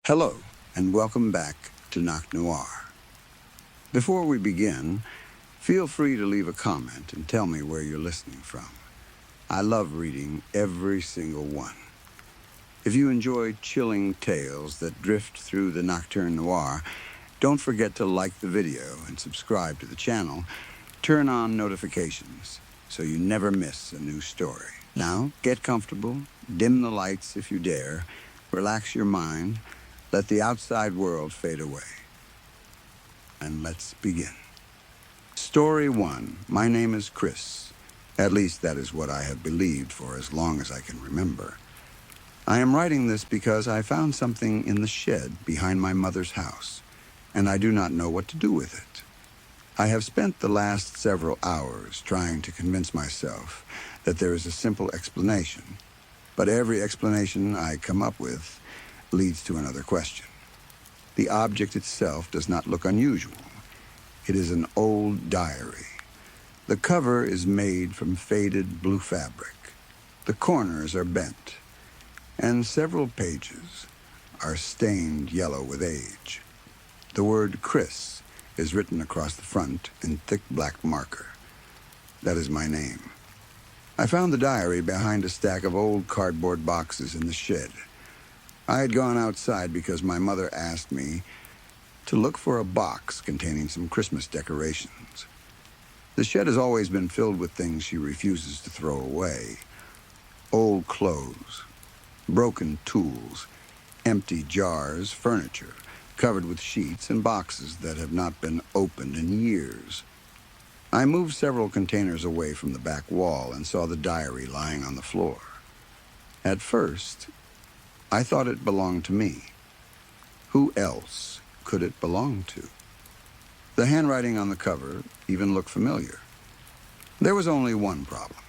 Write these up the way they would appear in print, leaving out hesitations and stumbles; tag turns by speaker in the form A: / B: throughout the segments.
A: Hello, and welcome back to Nocturne Noir. Before we begin, feel free to leave a comment and tell me where you're listening from. I love reading every single one. If you enjoy chilling tales that drift through the Nocturne Noir, don't forget to like the video and subscribe to the channel. Turn on notifications so you never miss a new story. Now, get comfortable, dim the lights if you dare, relax your mind, let the outside world fade away. And let's begin. Story 1. My name is Chris. At least that is what I have believed for as long as I can remember. I am writing this because I found something in the shed behind my mother's house, and I do not know what to do with it. I have spent the last several hours trying to convince myself that there is a simple explanation, but every explanation I come up with leads to another question. The object itself does not look unusual. It is an old diary. The cover is made from faded blue fabric. The corners are bent, and several pages are stained yellow with age. The word Chris is written across the front in thick black marker. That is my name. I found the diary behind a stack of old cardboard boxes in the shed. I had gone outside because my mother asked me to look for a box containing some Christmas decorations. The shed has always been filled with things she refuses to throw away. Old clothes, broken tools, empty jars, furniture, covered with sheets and boxes that have not been opened in years. I moved several containers away from the back wall and saw the diary lying on the floor. At first, I thought it belonged to me. Who else could it belong to? The handwriting on the cover even looked familiar. There was only one problem.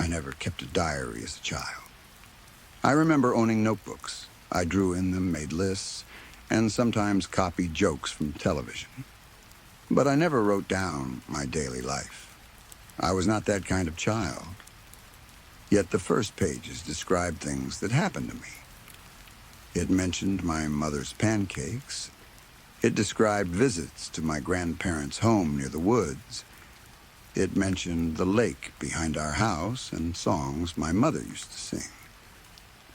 A: I never kept a diary as a child. I remember owning notebooks. I drew in them, made lists, and sometimes copied jokes from television. But I never wrote down my daily life. I was not that kind of child. Yet the first pages described things that happened to me. It mentioned my mother's pancakes. It described visits to my grandparents' home near the woods. It mentioned the lake behind our house and songs my mother used to sing.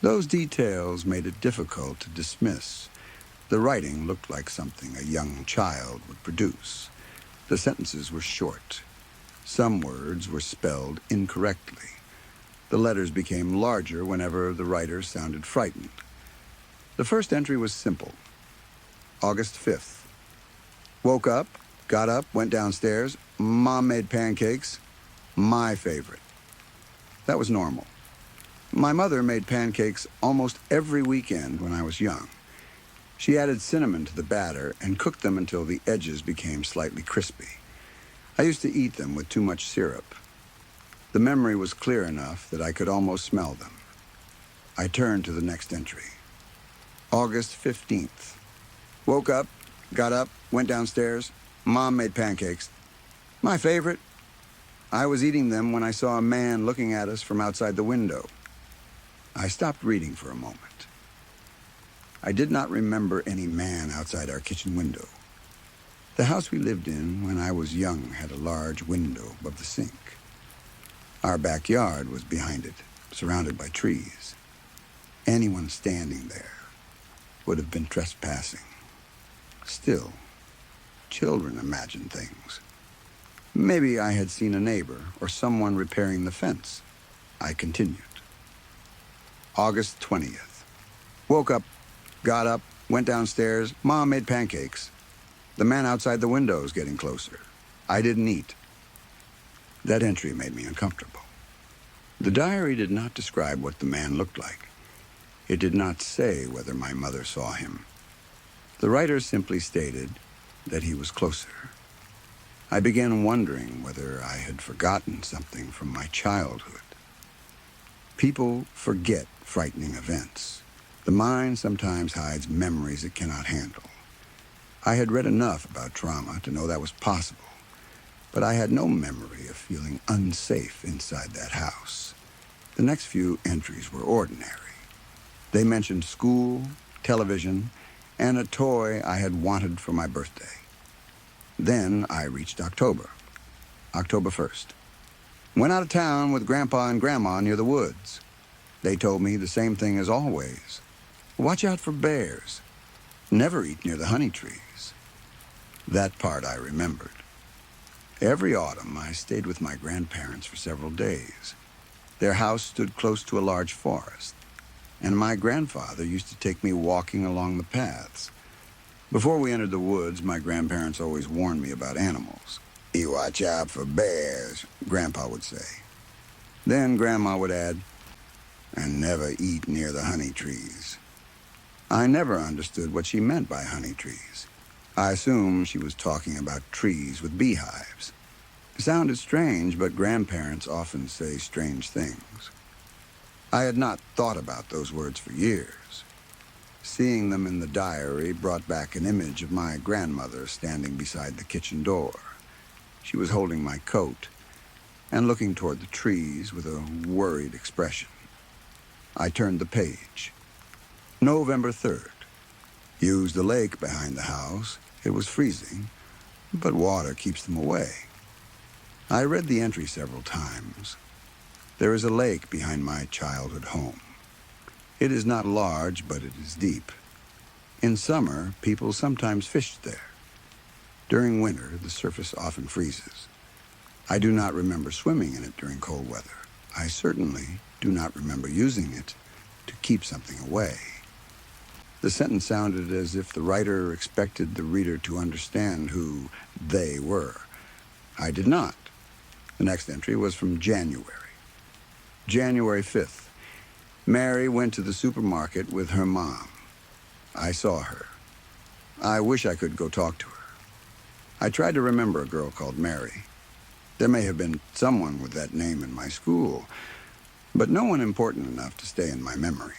A: Those details made it difficult to dismiss. The writing looked like something a young child would produce. The sentences were short. Some words were spelled incorrectly. The letters became larger whenever the writer sounded frightened. The first entry was simple. August 5th. Woke up, got up, went downstairs. Mom made pancakes. My favorite. That was normal. My mother made pancakes almost every weekend when I was young. She added cinnamon to the batter and cooked them until the edges became slightly crispy. I used to eat them with too much syrup. The memory was clear enough that I could almost smell them. I turned to the next entry. August 15th. Woke up, got up, went downstairs. Mom made pancakes. My favorite. I was eating them when I saw a man looking at us from outside the window. I stopped reading for a moment. I did not remember any man outside our kitchen window. The house we lived in when I was young had a large window above the sink. Our backyard was behind it, surrounded by trees. Anyone standing there would have been trespassing. Still, children imagine things. Maybe I had seen a neighbor or someone repairing the fence. I continued. August 20th. Woke up, got up, went downstairs. Mom made pancakes. The man outside the window is getting closer. I didn't eat. That entry made me uncomfortable. The diary did not describe what the man looked like. It did not say whether my mother saw him. The writer simply stated that he was closer. I began wondering whether I had forgotten something from my childhood. People forget frightening events. The mind sometimes hides memories it cannot handle. I had read enough about trauma to know that was possible, but I had no memory of feeling unsafe inside that house. The next few entries were ordinary. They mentioned school, television, and a toy I had wanted for my birthday. Then I reached October 1st. Went out of town with Grandpa and Grandma near the woods. They told me the same thing as always. Watch out for bears. Never eat near the honey trees. That part I remembered. Every autumn, I stayed with my grandparents for several days. Their house stood close to a large forest, and my grandfather used to take me walking along the paths. Before we entered the woods, my grandparents always warned me about animals. "You watch out for bears," Grandpa would say. Then Grandma would add, "and never eat near the honey trees." I never understood what she meant by honey trees. I assumed she was talking about trees with beehives. It sounded strange, but grandparents often say strange things. I had not thought about those words for years. Seeing them in the diary brought back an image of my grandmother standing beside the kitchen door. She was holding my coat and looking toward the trees with a worried expression. I turned the page. November 3rd. Used the lake behind the house. It was freezing, but water keeps them away. I read the entry several times. There is a lake behind my childhood home. It is not large, but it is deep. In summer, people sometimes fished there. During winter, the surface often freezes. I do not remember swimming in it during cold weather. I certainly do not remember using it to keep something away. The sentence sounded as if the writer expected the reader to understand who they were. I did not. The next entry was from January. January 5th. Mary went to the supermarket with her mom. I saw her. I wish I could go talk to her. I tried to remember a girl called Mary. There may have been someone with that name in my school, but no one important enough to stay in my memory.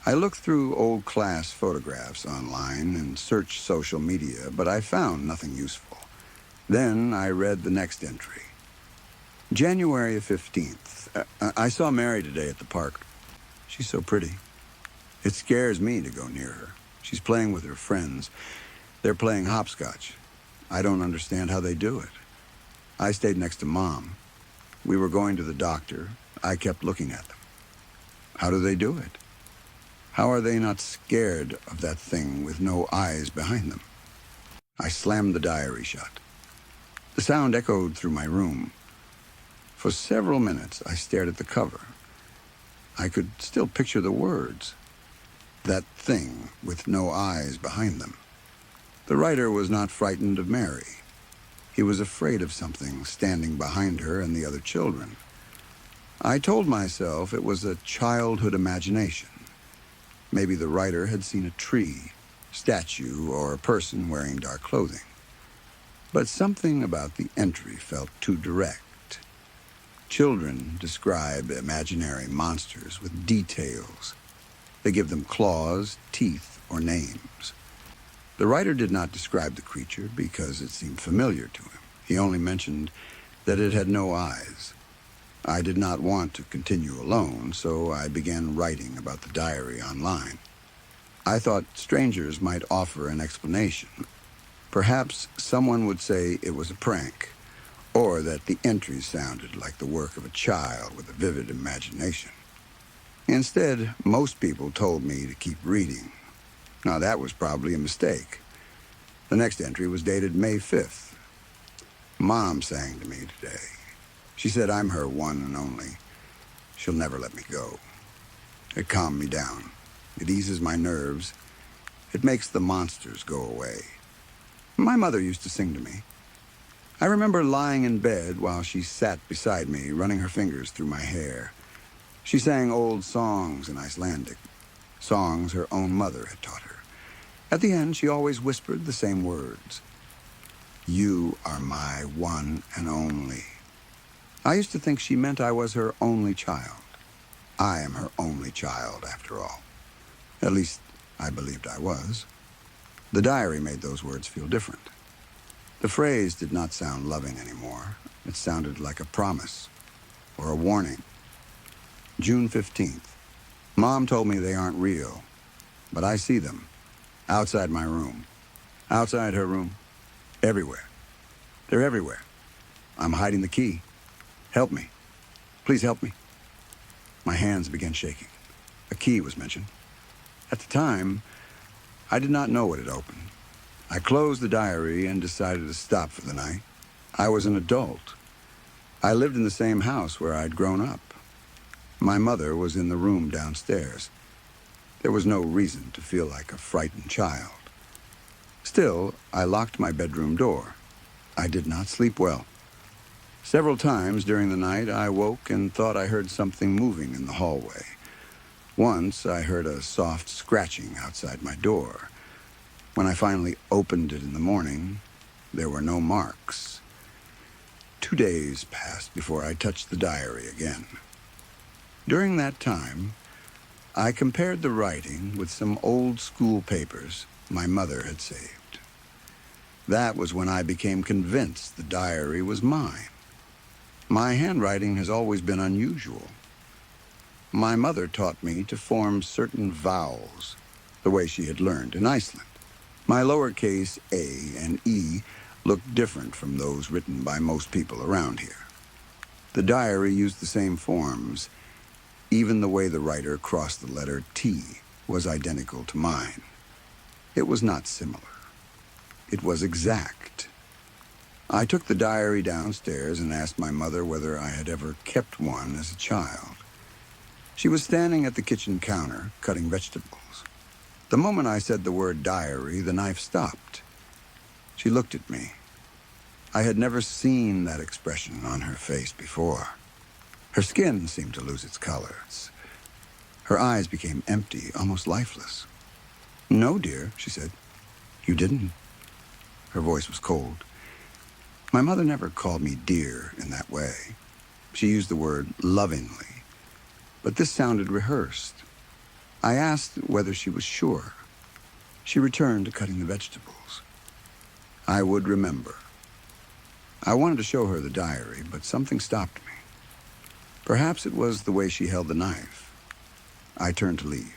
A: I looked through old class photographs online and searched social media, but I found nothing useful. Then I read the next entry. January 15th. I saw Mary today at the park. She's so pretty. It scares me to go near her. She's playing with her friends. They're playing hopscotch. I don't understand how they do it. I stayed next to Mom. We were going to the doctor. I kept looking at them. How do they do it? How are they not scared of that thing with no eyes behind them? I slammed the diary shut. The sound echoed through my room. For several minutes, I stared at the cover. I could still picture the words. That thing with no eyes behind them. The writer was not frightened of Mary. He was afraid of something standing behind her and the other children. I told myself it was a childhood imagination. Maybe the writer had seen a tree, statue, or a person wearing dark clothing. But something about the entry felt too direct. Children describe imaginary monsters with details. They give them claws, teeth, or names. The writer did not describe the creature because it seemed familiar to him. He only mentioned that it had no eyes. I did not want to continue alone, so I began writing about the diary online. I thought strangers might offer an explanation. Perhaps someone would say it was a prank, or that the entries sounded like the work of a child with a vivid imagination. Instead, most people told me to keep reading. Now, that was probably a mistake. The next entry was dated May 5th. Mom sang to me today. She said I'm her one and only. She'll never let me go. It calmed me down. It eases my nerves. It makes the monsters go away. My mother used to sing to me. I remember lying in bed while she sat beside me, running her fingers through my hair. She sang old songs in Icelandic, songs her own mother had taught her. At the end, she always whispered the same words. You are my one and only. I used to think she meant I was her only child. I am her only child, after all. At least, I believed I was. The diary made those words feel different. The phrase did not sound loving anymore. It sounded like a promise or a warning. June 15th. Mom told me they aren't real. but I see them. Outside my room. Outside her room. Everywhere. They're everywhere. I'm hiding the key. Help me. Please help me. My hands began shaking. A key was mentioned. At the time, I did not know what had opened. I closed the diary and decided to stop for the night. I was an adult. I lived in the same house where I'd grown up. My mother was in the room downstairs. There was no reason to feel like a frightened child. Still, I locked my bedroom door. I did not sleep well. Several times during the night, I woke and thought I heard something moving in the hallway. Once, I heard a soft scratching outside my door. When I finally opened it in the morning, there were no marks. 2 days passed before I touched the diary again. During that time, I compared the writing with some old school papers my mother had saved. That was when I became convinced the diary was mine. My handwriting has always been unusual. My mother taught me to form certain vowels, the way she had learned in Iceland. My lowercase a and e looked different from those written by most people around here. The diary used the same forms. Even the way the writer crossed the letter T was identical to mine. It was not similar. It was exact. I took the diary downstairs and asked my mother whether I had ever kept one as a child. She was standing at the kitchen counter, cutting vegetables. The moment I said the word diary, the knife stopped. She looked at me. I had never seen that expression on her face before. Her skin seemed to lose its colors. Her eyes became empty, almost lifeless. "No, dear," she said. "You didn't." Her voice was cold. My mother never called me dear in that way. She used the word lovingly, but this sounded rehearsed. I asked whether she was sure. She returned to cutting the vegetables. I would remember. I wanted to show her the diary, but something stopped me. Perhaps it was the way she held the knife. I turned to leave.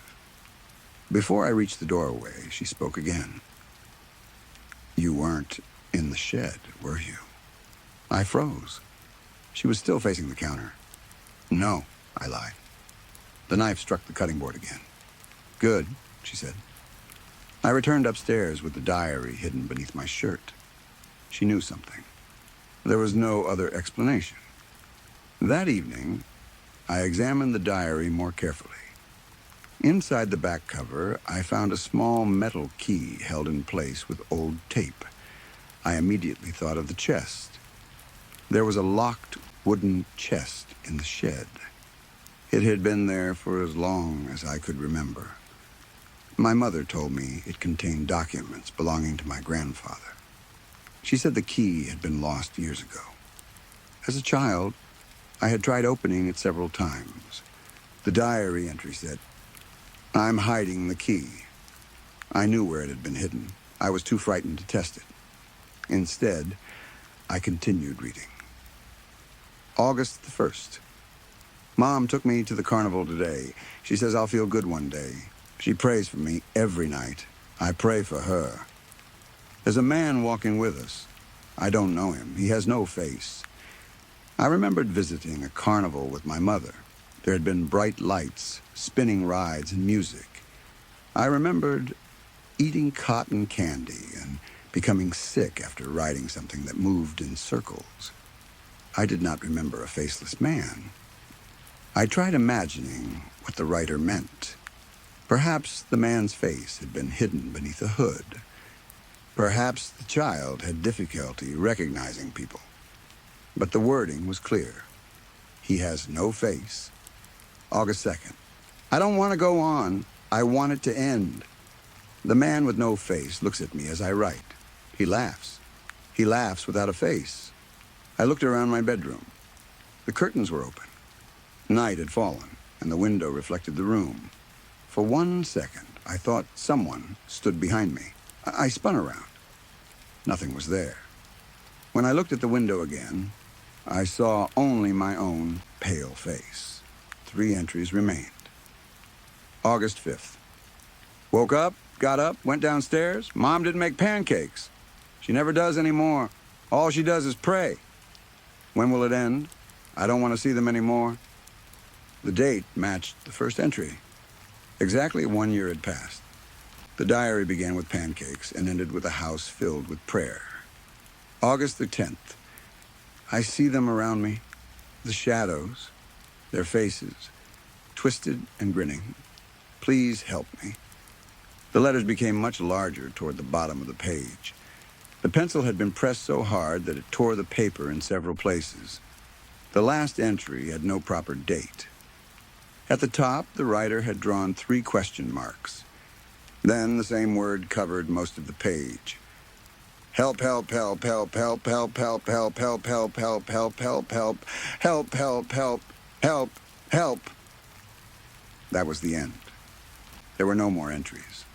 A: Before I reached the doorway, she spoke again. "You weren't in the shed, were you?" I froze. She was still facing the counter. "No," I lied. The knife struck the cutting board again. "Good," she said. I returned upstairs with the diary hidden beneath my shirt. She knew something. There was no other explanation. That evening, I examined the diary more carefully. Inside the back cover, I found a small metal key held in place with old tape. I immediately thought of the chest. There was a locked wooden chest in the shed. It had been there for as long as I could remember. My mother told me it contained documents belonging to my grandfather. She said the key had been lost years ago. As a child, I had tried opening it several times. The diary entry said, "I'm hiding the key." I knew where it had been hidden. I was too frightened to test it. Instead, I continued reading. August the 1st. Mom took me to the carnival today. She says I'll feel good one day. She prays for me every night. I pray for her. There's a man walking with us. I don't know him. He has no face. I remembered visiting a carnival with my mother. There had been bright lights, spinning rides, and music. I remembered eating cotton candy and becoming sick after riding something that moved in circles. I did not remember a faceless man. I tried imagining what the writer meant. Perhaps the man's face had been hidden beneath a hood. Perhaps the child had difficulty recognizing people. But the wording was clear. He has no face. August 2nd. I don't want to go on. I want it to end. The man with no face looks at me as I write. He laughs. He laughs without a face. I looked around my bedroom. The curtains were open. Night had fallen, and the window reflected the room. For 1 second, I thought someone stood behind me. I spun around. Nothing was there. When I looked at the window again, I saw only my own pale face. 3 entries remained. August 5th. Woke up, got up, went downstairs. Mom didn't make pancakes. She never does anymore. All she does is pray. When will it end? I don't want to see them anymore. The date matched the first entry. Exactly 1 year had passed. The diary began with pancakes and ended with a house filled with prayer. August the 10th. I see them around me, the shadows, their faces, twisted and grinning. Please help me. The letters became much larger toward the bottom of the page. The pencil had been pressed so hard that it tore the paper in several places. The last entry had no proper date. At the top, the writer had drawn 3 question marks. Then the same word covered most of the page. Help, help, help, help, help, help, help, help, help, help, help, help, help, help, help, help, help, help, help. That was the end. There were no more entries.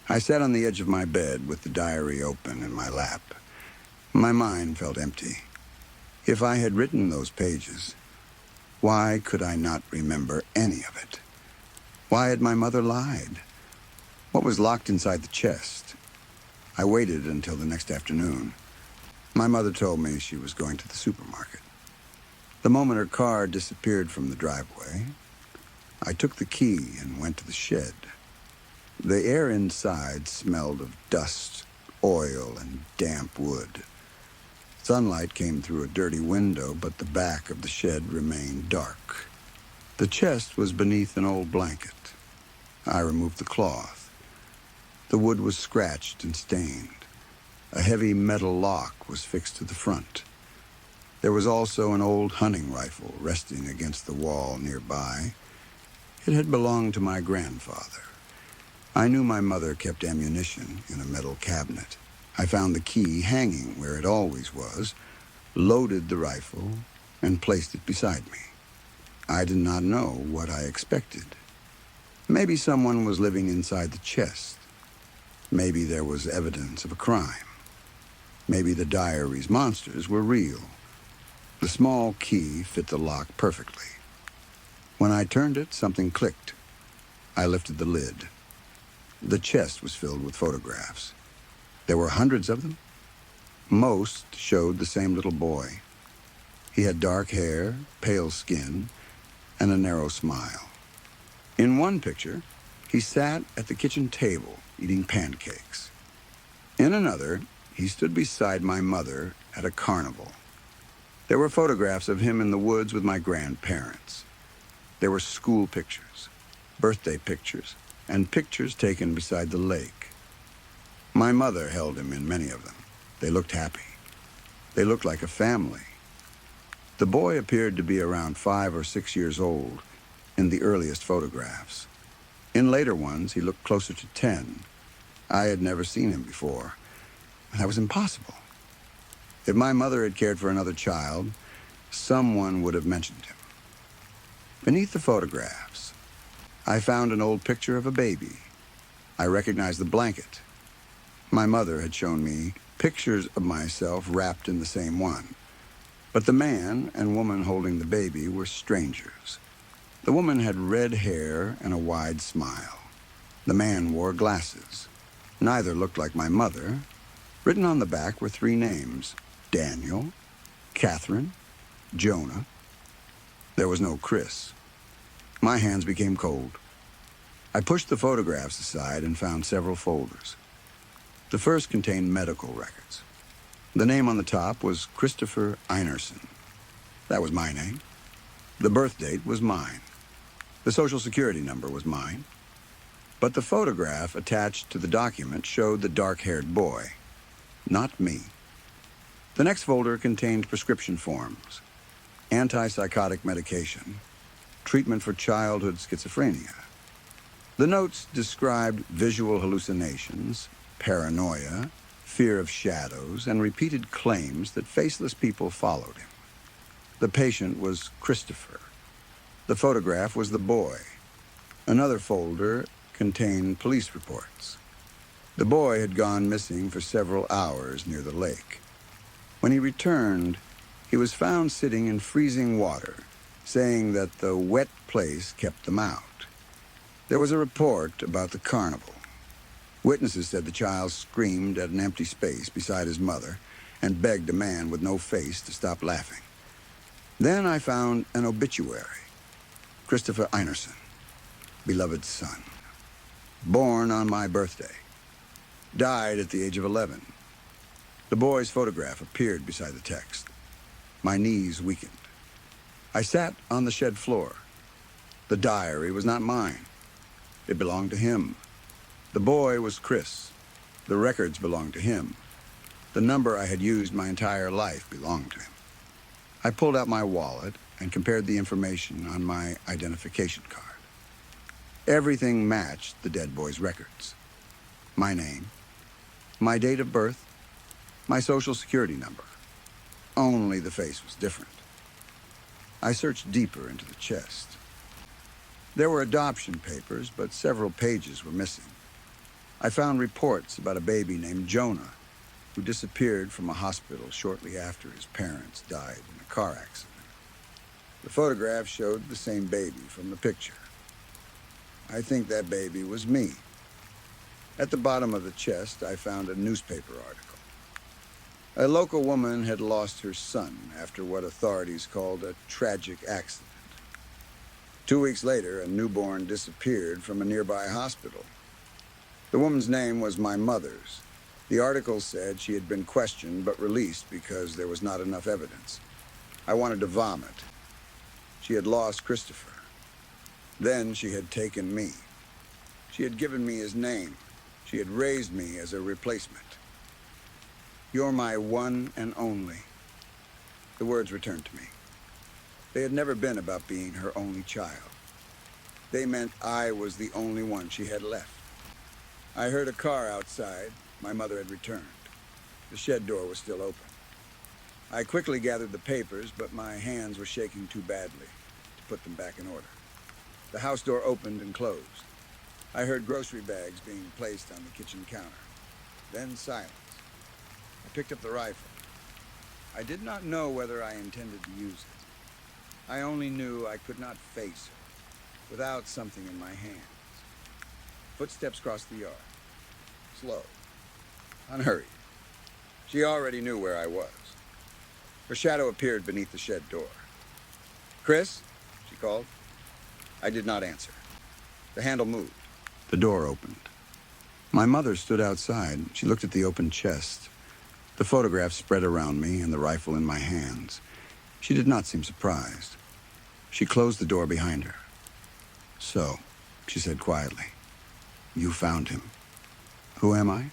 A: I sat on the edge of my bed with the diary open in my lap. My mind felt empty. If I had written those pages, why could I not remember any of it? Why had my mother lied? What was locked inside the chest? I waited until the next afternoon. My mother told me she was going to the supermarket. The moment her car disappeared from the driveway, I took the key and went to the shed. The air inside smelled of dust, oil, and damp wood. Sunlight came through a dirty window, but the back of the shed remained dark. The chest was beneath an old blanket. I removed the cloth. The wood was scratched and stained. A heavy metal lock was fixed to the front. There was also an old hunting rifle resting against the wall nearby. It had belonged to my grandfather. I knew my mother kept ammunition in a metal cabinet. I found the key hanging where it always was, loaded the rifle, and placed it beside me. I did not know what I expected. Maybe someone was living inside the chest. Maybe there was evidence of a crime. Maybe the diary's monsters were real. The small key fit the lock perfectly. When I turned it, something clicked. I lifted the lid. The chest was filled with photographs. There were hundreds of them. Most showed the same little boy. He had dark hair, pale skin, and a narrow smile. In one picture, he sat at the kitchen table eating pancakes. In another, he stood beside my mother at a carnival. There were photographs of him in the woods with my grandparents. There were school pictures, birthday pictures, and pictures taken beside the lake. My mother held him in many of them. They looked happy. They looked like a family. The boy appeared to be around 5 or 6 years old in the earliest photographs. In later ones, he looked closer to 10. I had never seen him before. That was impossible. If my mother had cared for another child, someone would have mentioned him. Beneath the photographs, I found an old picture of a baby. I recognized the blanket. My mother had shown me pictures of myself wrapped in the same one. But the man and woman holding the baby were strangers. The woman had red hair and a wide smile. The man wore glasses. Neither looked like my mother. Written on the back were 3 names: Daniel, Catherine, Jonah. There was no Chris. My hands became cold. I pushed the photographs aside and found several folders. The first contained medical records. The name on the top was Christopher Einerson. That was my name. The birth date was mine. The social security number was mine. But the photograph attached to the document showed the dark-haired boy, not me. The next folder contained prescription forms, antipsychotic medication, treatment for childhood schizophrenia. The notes described visual hallucinations, paranoia, fear of shadows, and repeated claims that faceless people followed him. The patient was Christopher. The photograph was the boy. Another folder contained police reports. The boy had gone missing for several hours near the lake. When he returned, he was found sitting in freezing water, saying that the wet place kept them out. There was a report about the carnival. Witnesses said the child screamed at an empty space beside his mother and begged a man with no face to stop laughing. Then I found an obituary. Christopher Einerson, beloved son. Born on my birthday. Died at the age of 11. The boy's photograph appeared beside the text. My knees weakened. I sat on the shed floor. The diary was not mine. It belonged to him. The boy was Chris. The records belonged to him. The number I had used my entire life belonged to him. I pulled out my wallet and compared the information on my identification card. Everything matched the dead boy's records. My name, my date of birth, my social security number. Only the face was different. I searched deeper into the chest. There were adoption papers, but several pages were missing. I found reports about a baby named Jonah, who disappeared from a hospital shortly after his parents died in a car accident. The photograph showed the same baby from the picture. I think that baby was me. At the bottom of the chest, I found a newspaper article. A local woman had lost her son after what authorities called a tragic accident. 2 weeks later, a newborn disappeared from a nearby hospital. The woman's name was my mother's. The article said she had been questioned but released because there was not enough evidence. I wanted to vomit. She had lost Christopher. Then she had taken me. She had given me his name. She had raised me as a replacement. You're my one and only. The words returned to me. They had never been about being her only child. They meant I was the only one she had left. I heard a car outside. My mother had returned. The shed door was still open. I quickly gathered the papers, but my hands were shaking too badly to put them back in order. The house door opened and closed. I heard grocery bags being placed on the kitchen counter. Then silence. I picked up the rifle. I did not know whether I intended to use it. I only knew I could not face her without something in my hands. Footsteps crossed the yard. Slow. Unhurried. She already knew where I was. Her shadow appeared beneath the shed door. "Chris?" she called. I did not answer. The handle moved. The door opened. My mother stood outside. She looked at the open chest, the photograph spread around me and the rifle in my hands. She did not seem surprised. She closed the door behind her. "So," she said quietly, "you found him. Who am I?"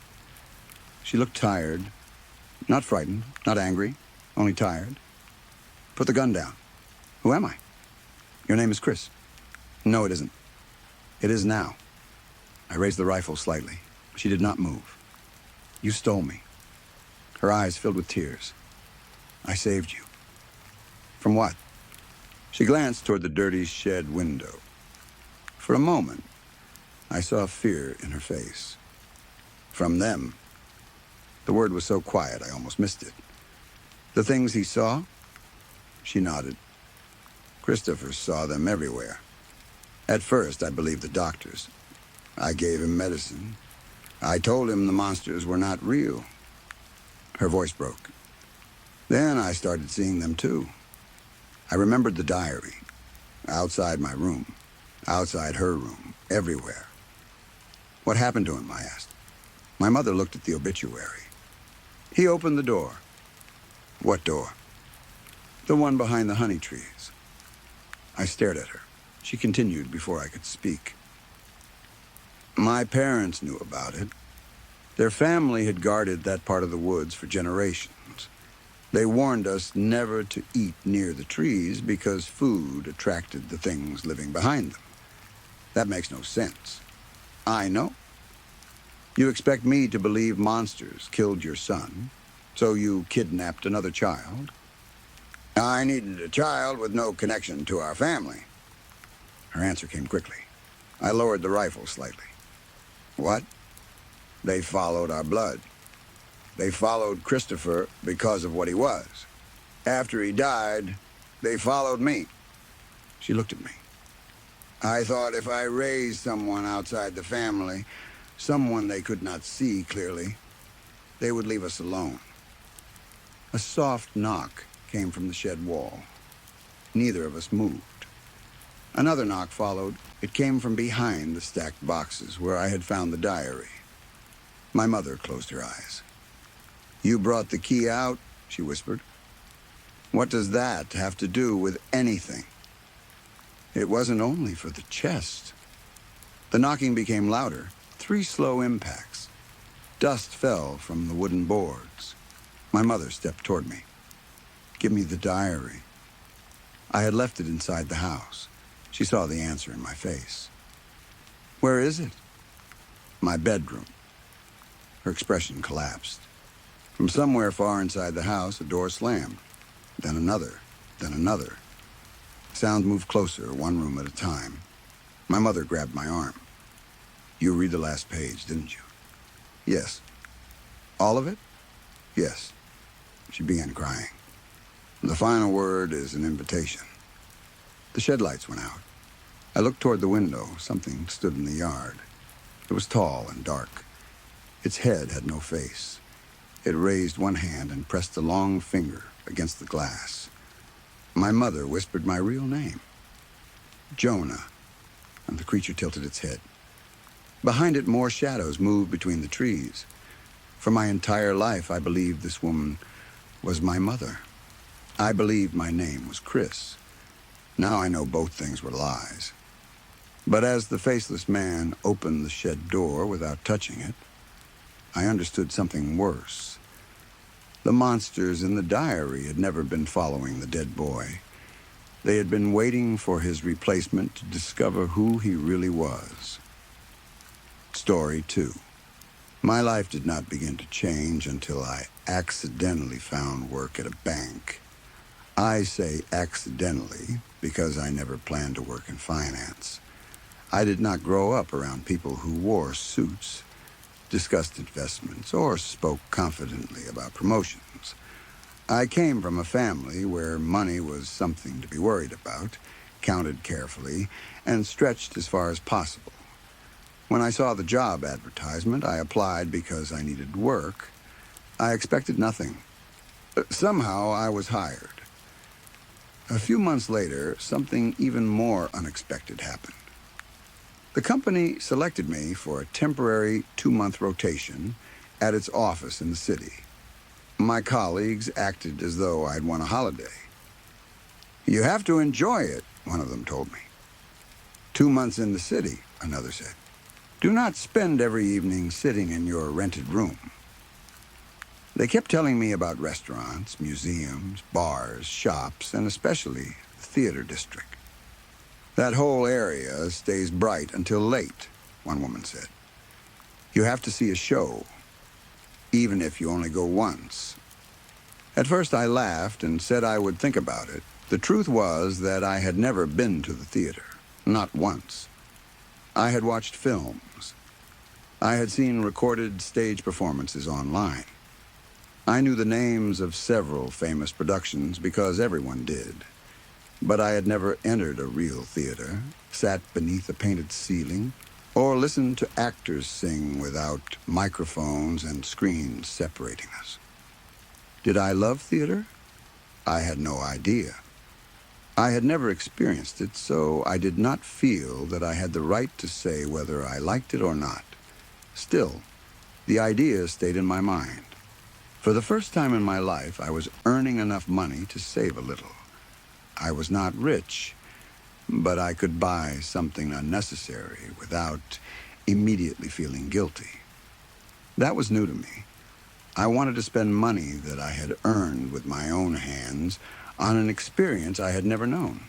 A: She looked tired. Not frightened, not angry, only tired. "Put the gun down. Who am I?" "Your name is Chris." "No, it isn't." "It is now." I raised the rifle slightly. She did not move. "You stole me." Her eyes filled with tears. "I saved you." "From what?" She glanced toward the dirty shed window. For a moment, I saw fear in her face. "From them." The word was so quiet I almost missed it. "The things he saw?" She nodded. "Christopher saw them everywhere. At first, I believed the doctors. I gave him medicine. I told him the monsters were not real." Her voice broke. "Then I started seeing them too. I remembered the diary. Outside my room. Outside her room. Everywhere." "What happened to him?" I asked. My mother looked at the obituary. "He opened the door." "What door?" "The one behind the honey trees." I stared at her. She continued before I could speak. "My parents knew about it. Their family had guarded that part of the woods for generations. They warned us never to eat near the trees because food attracted the things living behind them. That makes no sense." "I know. You expect me to believe monsters killed your son, so you kidnapped another child?" "I needed a child with no connection to our family." Her answer came quickly. I lowered the rifle slightly. "What?" "They followed our blood. They followed Christopher because of what he was. After he died, they followed me." She looked at me. I thought if I raised someone outside the family, someone they could not see clearly, they would leave us alone. A soft knock came from the shed wall. Neither of us moved. Another knock followed. It came from behind the stacked boxes where I had found the diary. My mother closed her eyes. "You brought the key out," she whispered. "What does that have to do with anything?" It wasn't only for the chest. The knocking became louder, 3 slow impacts. Dust fell from the wooden boards. My mother stepped toward me. "Give me the diary." I had left it inside the house. She saw the answer in my face. "Where is it?" "My bedroom." Her expression collapsed. From somewhere far inside the house, a door slammed. Then another, then another. Sound moved closer, one room at a time. My mother grabbed my arm. "You read the last page, didn't you?" "Yes." "All of it?" "Yes." She began crying. "The final word is an invitation." The shed lights went out. I looked toward the window. Something stood in the yard. It was tall and dark. Its head had no face. It raised one hand and pressed a long finger against the glass. My mother whispered my real name. "Jonah," and the creature tilted its head. Behind it, more shadows moved between the trees. For my entire life, I believed this woman was my mother. I believed my name was Chris. Now I know both things were lies. But as the faceless man opened the shed door without touching it, I understood something worse. The monsters in the diary had never been following the dead boy. They had been waiting for his replacement to discover who he really was. Story 2. My life did not begin to change until I accidentally found work at a bank. I say accidentally because I never planned to work in finance. I did not grow up around people who wore suits, discussed investments, or spoke confidently about promotions. I came from a family where money was something to be worried about, counted carefully, and stretched as far as possible. When I saw the job advertisement, I applied because I needed work. I expected nothing. Somehow, I was hired. A few months later, something even more unexpected happened. The company selected me for a temporary 2-month rotation at its office in the city. My colleagues acted as though I'd won a holiday. "You have to enjoy it," one of them told me. "2 months in the city," another said. "Do not spend every evening sitting in your rented room." They kept telling me about restaurants, museums, bars, shops, and especially the theater district. "That whole area stays bright until late," one woman said. "You have to see a show, even if you only go once." At first I laughed and said I would think about it. The truth was that I had never been to the theater, not once. I had watched films. I had seen recorded stage performances online. I knew the names of several famous productions because everyone did. But I had never entered a real theater, sat beneath a painted ceiling, or listened to actors sing without microphones and screens separating us. Did I love theater? I had no idea. I had never experienced it, so I did not feel that I had the right to say whether I liked it or not. Still, the idea stayed in my mind. For the first time in my life, I was earning enough money to save a little. I was not rich, but I could buy something unnecessary without immediately feeling guilty. That was new to me. I wanted to spend money that I had earned with my own hands on an experience I had never known.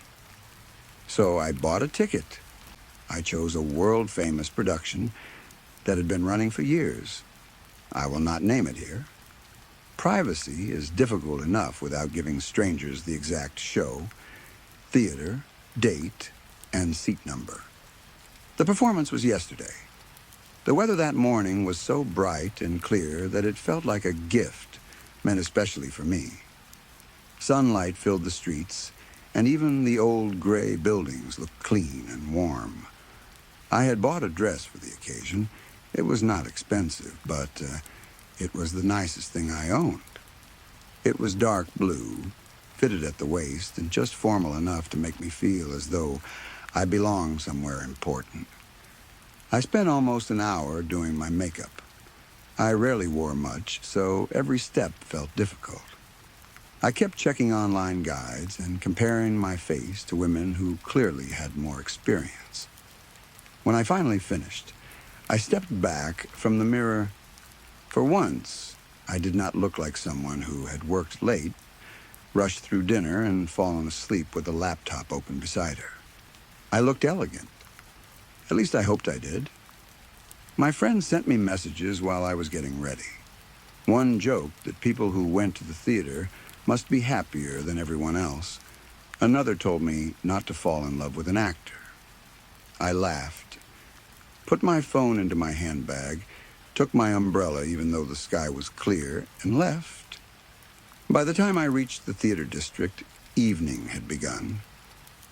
A: So I bought a ticket. I chose a world-famous production that had been running for years. I will not name it here. Privacy is difficult enough without giving strangers the exact show, theater, date, and seat number. The performance was yesterday. The weather that morning was so bright and clear that it felt like a gift, meant especially for me. Sunlight filled the streets, and even the old gray buildings looked clean and warm. I had bought a dress for the occasion. It was not expensive, but it was the nicest thing I owned. It was dark blue, fitted at the waist, and just formal enough to make me feel as though I belonged somewhere important. I spent almost an hour doing my makeup. I rarely wore much, so every step felt difficult. I kept checking online guides and comparing my face to women who clearly had more experience. When I finally finished, I stepped back from the mirror. For once, I did not look like someone who had worked late, rushed through dinner, and fallen asleep with a laptop open beside her. I looked elegant. At least I hoped I did. My friends sent me messages while I was getting ready. One joked that people who went to the theater must be happier than everyone else. Another told me not to fall in love with an actor. I laughed, put my phone into my handbag, took my umbrella even though the sky was clear, and left. By the time I reached the theater district, evening had begun.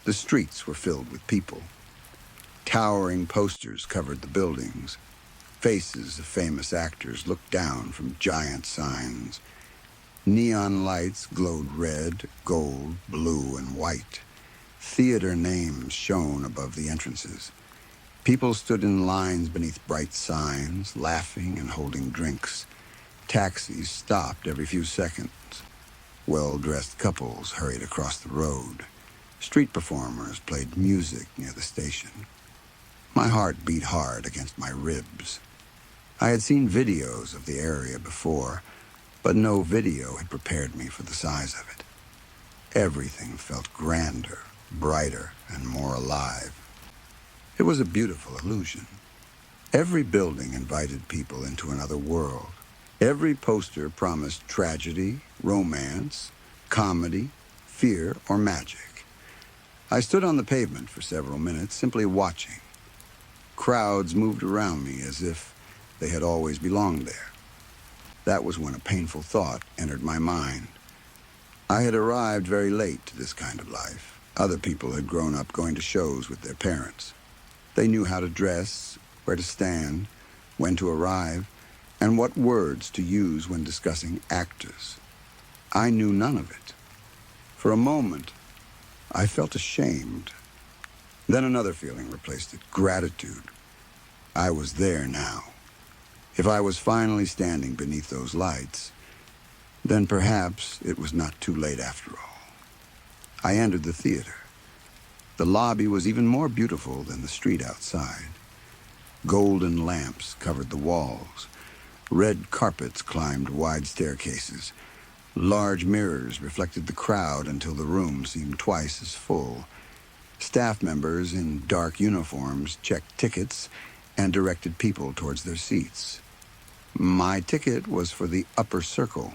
A: The streets were filled with people. Towering posters covered the buildings. Faces of famous actors looked down from giant signs. Neon lights glowed red, gold, blue, and white. Theater names shone above the entrances. People stood in lines beneath bright signs, laughing and holding drinks. Taxis stopped every few seconds. Well-dressed couples hurried across the road. Street performers played music near the station. My heart beat hard against my ribs. I had seen videos of the area before, but no video had prepared me for the size of it. Everything felt grander, brighter, and more alive. It was a beautiful illusion. Every building invited people into another world. Every poster promised tragedy, romance, comedy, fear, or magic. I stood on the pavement for several minutes, simply watching. Crowds moved around me as if they had always belonged there. That was when a painful thought entered my mind. I had arrived very late to this kind of life. Other people had grown up going to shows with their parents. They knew how to dress, where to stand, when to arrive, and what words to use when discussing actors. I knew none of it. For a moment, I felt ashamed. Then another feeling replaced it, gratitude. I was there now. If I was finally standing beneath those lights, then perhaps it was not too late after all. I entered the theater. The lobby was even more beautiful than the street outside. Golden lamps covered the walls. Red carpets climbed wide staircases. Large mirrors reflected the crowd until the room seemed twice as full. Staff members in dark uniforms checked tickets and directed people towards their seats. My ticket was for the upper circle.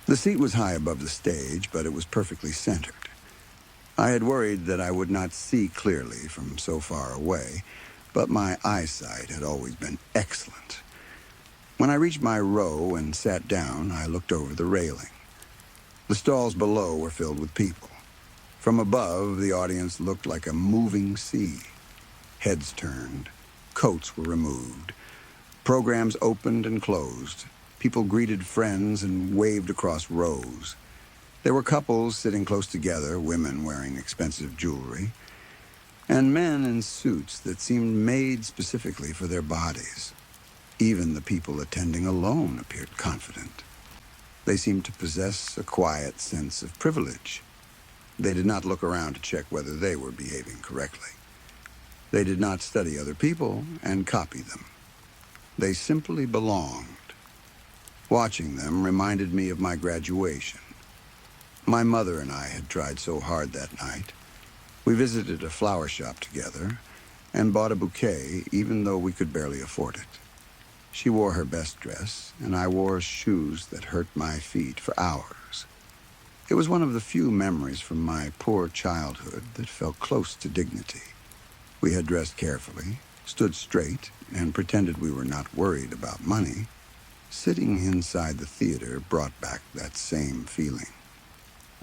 A: The seat was high above the stage, but it was perfectly centered. I had worried that I would not see clearly from so far away, but my eyesight had always been excellent. When I reached my row and sat down, I looked over the railing. The stalls below were filled with people. From above, the audience looked like a moving sea. Heads turned. Coats were removed. Programs opened and closed. People greeted friends and waved across rows. There were couples sitting close together, women wearing expensive jewelry, and men in suits that seemed made specifically for their bodies. Even the people attending alone appeared confident. They seemed to possess a quiet sense of privilege. They did not look around to check whether they were behaving correctly. They did not study other people and copy them. They simply belonged. Watching them reminded me of my graduation. My mother and I had tried so hard that night. We visited a flower shop together and bought a bouquet even though we could barely afford it. She wore her best dress, and I wore shoes that hurt my feet for hours. It was one of the few memories from my poor childhood that felt close to dignity. We had dressed carefully, stood straight, and pretended we were not worried about money. Sitting inside the theater brought back that same feeling.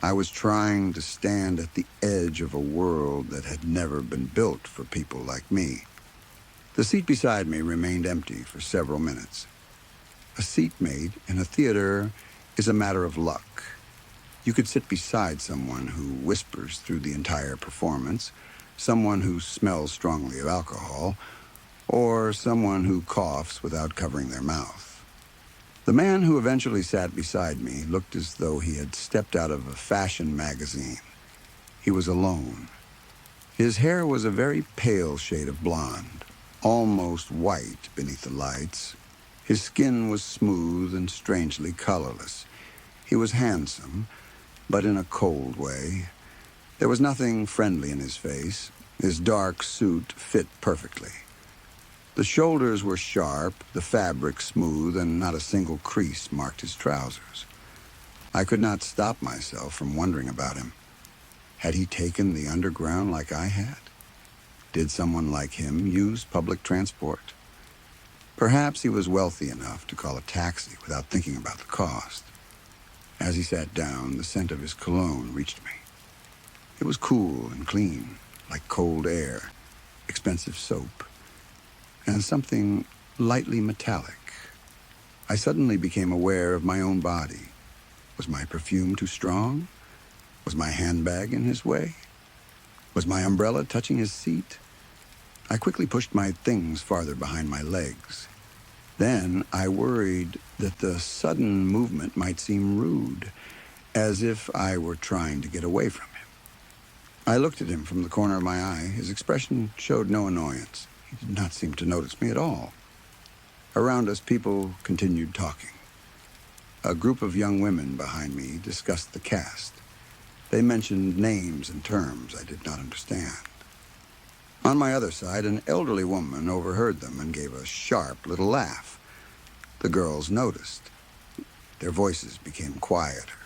A: I was trying to stand at the edge of a world that had never been built for people like me. The seat beside me remained empty for several minutes. A seatmate in a theater is a matter of luck. You could sit beside someone who whispers through the entire performance, someone who smells strongly of alcohol, or someone who coughs without covering their mouth. The man who eventually sat beside me looked as though he had stepped out of a fashion magazine. He was alone. His hair was a very pale shade of blonde, almost white beneath the lights. His skin was smooth and strangely colorless. He was handsome, but in a cold way. There was nothing friendly in his face. His dark suit fit perfectly. The shoulders were sharp, the fabric smooth, and not a single crease marked his trousers. I could not stop myself from wondering about him. Had he taken the underground like I had? Did someone like him use public transport? Perhaps he was wealthy enough to call a taxi without thinking about the cost. As he sat down, the scent of his cologne reached me. It was cool and clean, like cold air, expensive soap, and something lightly metallic. I suddenly became aware of my own body. Was my perfume too strong? Was my handbag in his way? Was my umbrella touching his seat? I quickly pushed my things farther behind my legs. Then I worried that the sudden movement might seem rude, as if I were trying to get away from him. I looked at him from the corner of my eye. His expression showed no annoyance. He did not seem to notice me at all. Around us, people continued talking. A group of young women behind me discussed the cast. They mentioned names and terms I did not understand. On my other side, an elderly woman overheard them and gave a sharp little laugh. The girls noticed. Their voices became quieter.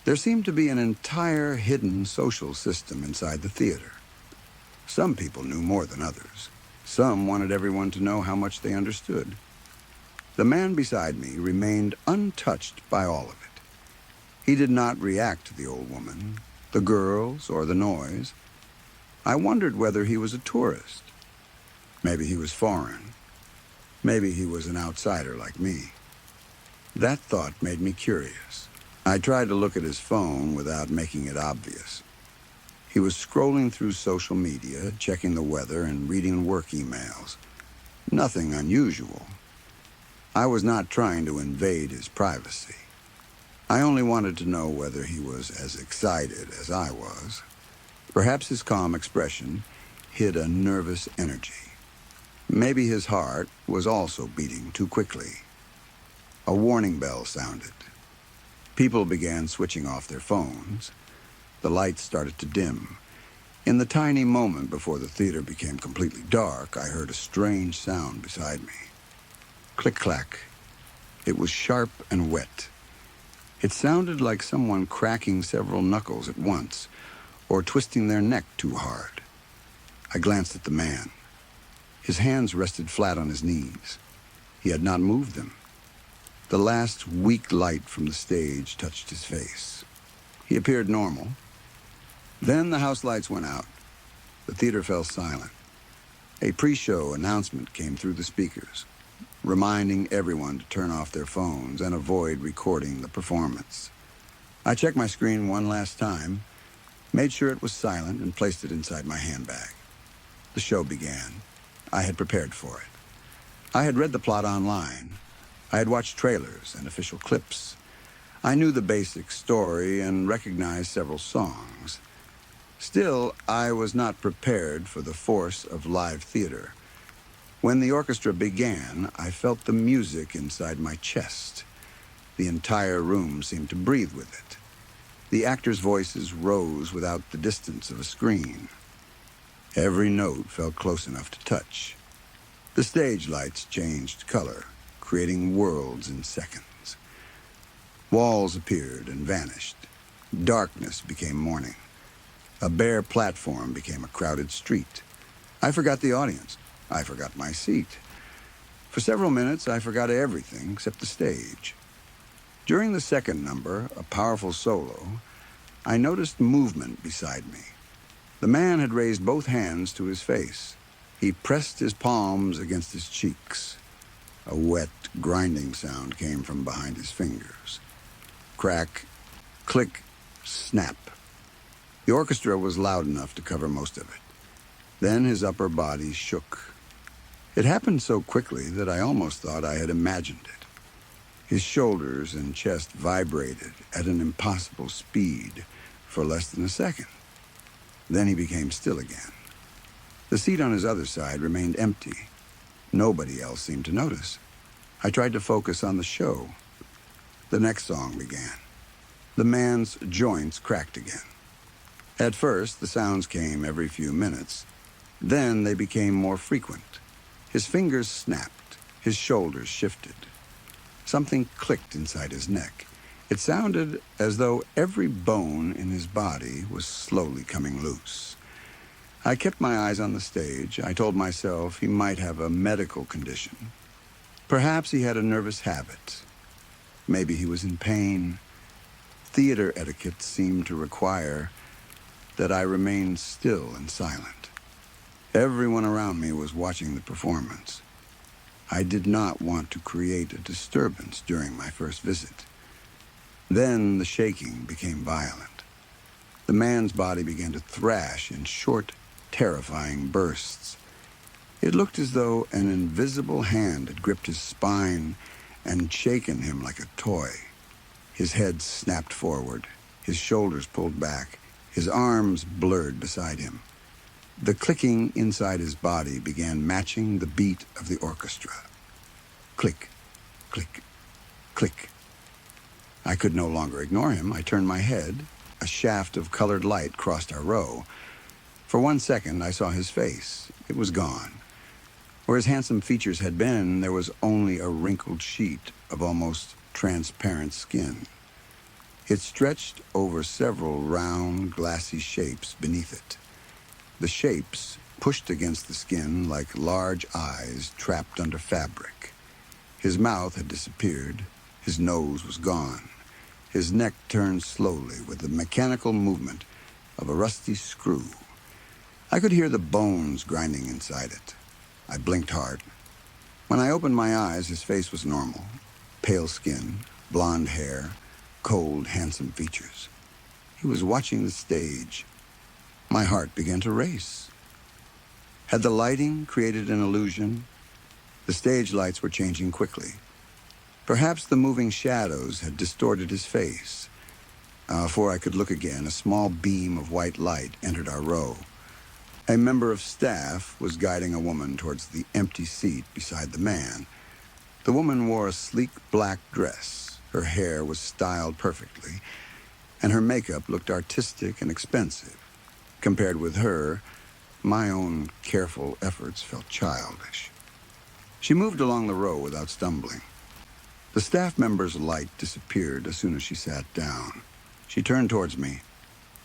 A: There seemed to be an entire hidden social system inside the theater. Some people knew more than others. Some wanted everyone to know how much they understood. The man beside me remained untouched by all of it. He did not react to the old woman, the girls, or the noise. I wondered whether he was a tourist. Maybe he was foreign. Maybe he was an outsider like me. That thought made me curious. I tried to look at his phone without making it obvious. He was scrolling through social media, checking the weather, and reading work emails. Nothing unusual. I was not trying to invade his privacy. I only wanted to know whether he was as excited as I was. Perhaps his calm expression hid a nervous energy. Maybe his heart was also beating too quickly. A warning bell sounded. People began switching off their phones. The lights started to dim. In the tiny moment before the theater became completely dark, I heard a strange sound beside me. Click-clack. It was sharp and wet. It sounded like someone cracking several knuckles at once, or twisting their neck too hard. I glanced at the man. His hands rested flat on his knees. He had not moved them. The last weak light from the stage touched his face. He appeared normal. Then the house lights went out. The theater fell silent. A pre-show announcement came through the speakers, reminding everyone to turn off their phones and avoid recording the performance. I checked my screen one last time, made sure it was silent, and placed it inside my handbag. The show began. I had prepared for it. I had read the plot online. I had watched trailers and official clips. I knew the basic story and recognized several songs. Still, I was not prepared for the force of live theater. When the orchestra began, I felt the music inside my chest. The entire room seemed to breathe with it. The actors' voices rose without the distance of a screen. Every note felt close enough to touch. The stage lights changed color, creating worlds in seconds. Walls appeared and vanished. Darkness became morning. A bare platform became a crowded street. I forgot the audience. I forgot my seat. For several minutes, I forgot everything except the stage. During the second number, a powerful solo, I noticed movement beside me. The man had raised both hands to his face. He pressed his palms against his cheeks. A wet, grinding sound came from behind his fingers. Crack, click, snap. The orchestra was loud enough to cover most of it. Then his upper body shook. It happened so quickly that I almost thought I had imagined it. His shoulders and chest vibrated at an impossible speed for less than a second. Then he became still again. The seat on his other side remained empty. Nobody else seemed to notice. I tried to focus on the show. The next song began. The man's joints cracked again. At first, the sounds came every few minutes. Then they became more frequent. His fingers snapped. His shoulders shifted. Something clicked inside his neck. It sounded as though every bone in his body was slowly coming loose. I kept my eyes on the stage. I told myself he might have a medical condition. Perhaps he had a nervous habit. Maybe he was in pain. Theater etiquette seemed to require that I remained still and silent. Everyone around me was watching the performance. I did not want to create a disturbance during my first visit. Then the shaking became violent. The man's body began to thrash in short, terrifying bursts. It looked as though an invisible hand had gripped his spine and shaken him like a toy. His head snapped forward, his shoulders pulled back, his arms blurred beside him. The clicking inside his body began matching the beat of the orchestra. Click, click, click. I could no longer ignore him. I turned my head. A shaft of colored light crossed our row. For 1 second, I saw his face. It was gone. Where his handsome features had been, there was only a wrinkled sheet of almost transparent skin. It stretched over several round, glassy shapes beneath it. The shapes pushed against the skin like large eyes trapped under fabric. His mouth had disappeared. His nose was gone. His neck turned slowly with the mechanical movement of a rusty screw. I could hear the bones grinding inside it. I blinked hard. When I opened my eyes, his face was normal. Pale skin, blonde hair, cold, handsome features. He was watching the stage. My heart began to race. Had the lighting created an illusion? The stage lights were changing quickly. Perhaps the moving shadows had distorted his face. Before I could look again, a small beam of white light entered our row. A member of staff was guiding a woman towards the empty seat beside the man. The woman wore a sleek black dress. Her hair was styled perfectly, and her makeup looked artistic and expensive. Compared with her, my own careful efforts felt childish. She moved along the row without stumbling. The staff member's light disappeared as soon as she sat down. She turned towards me.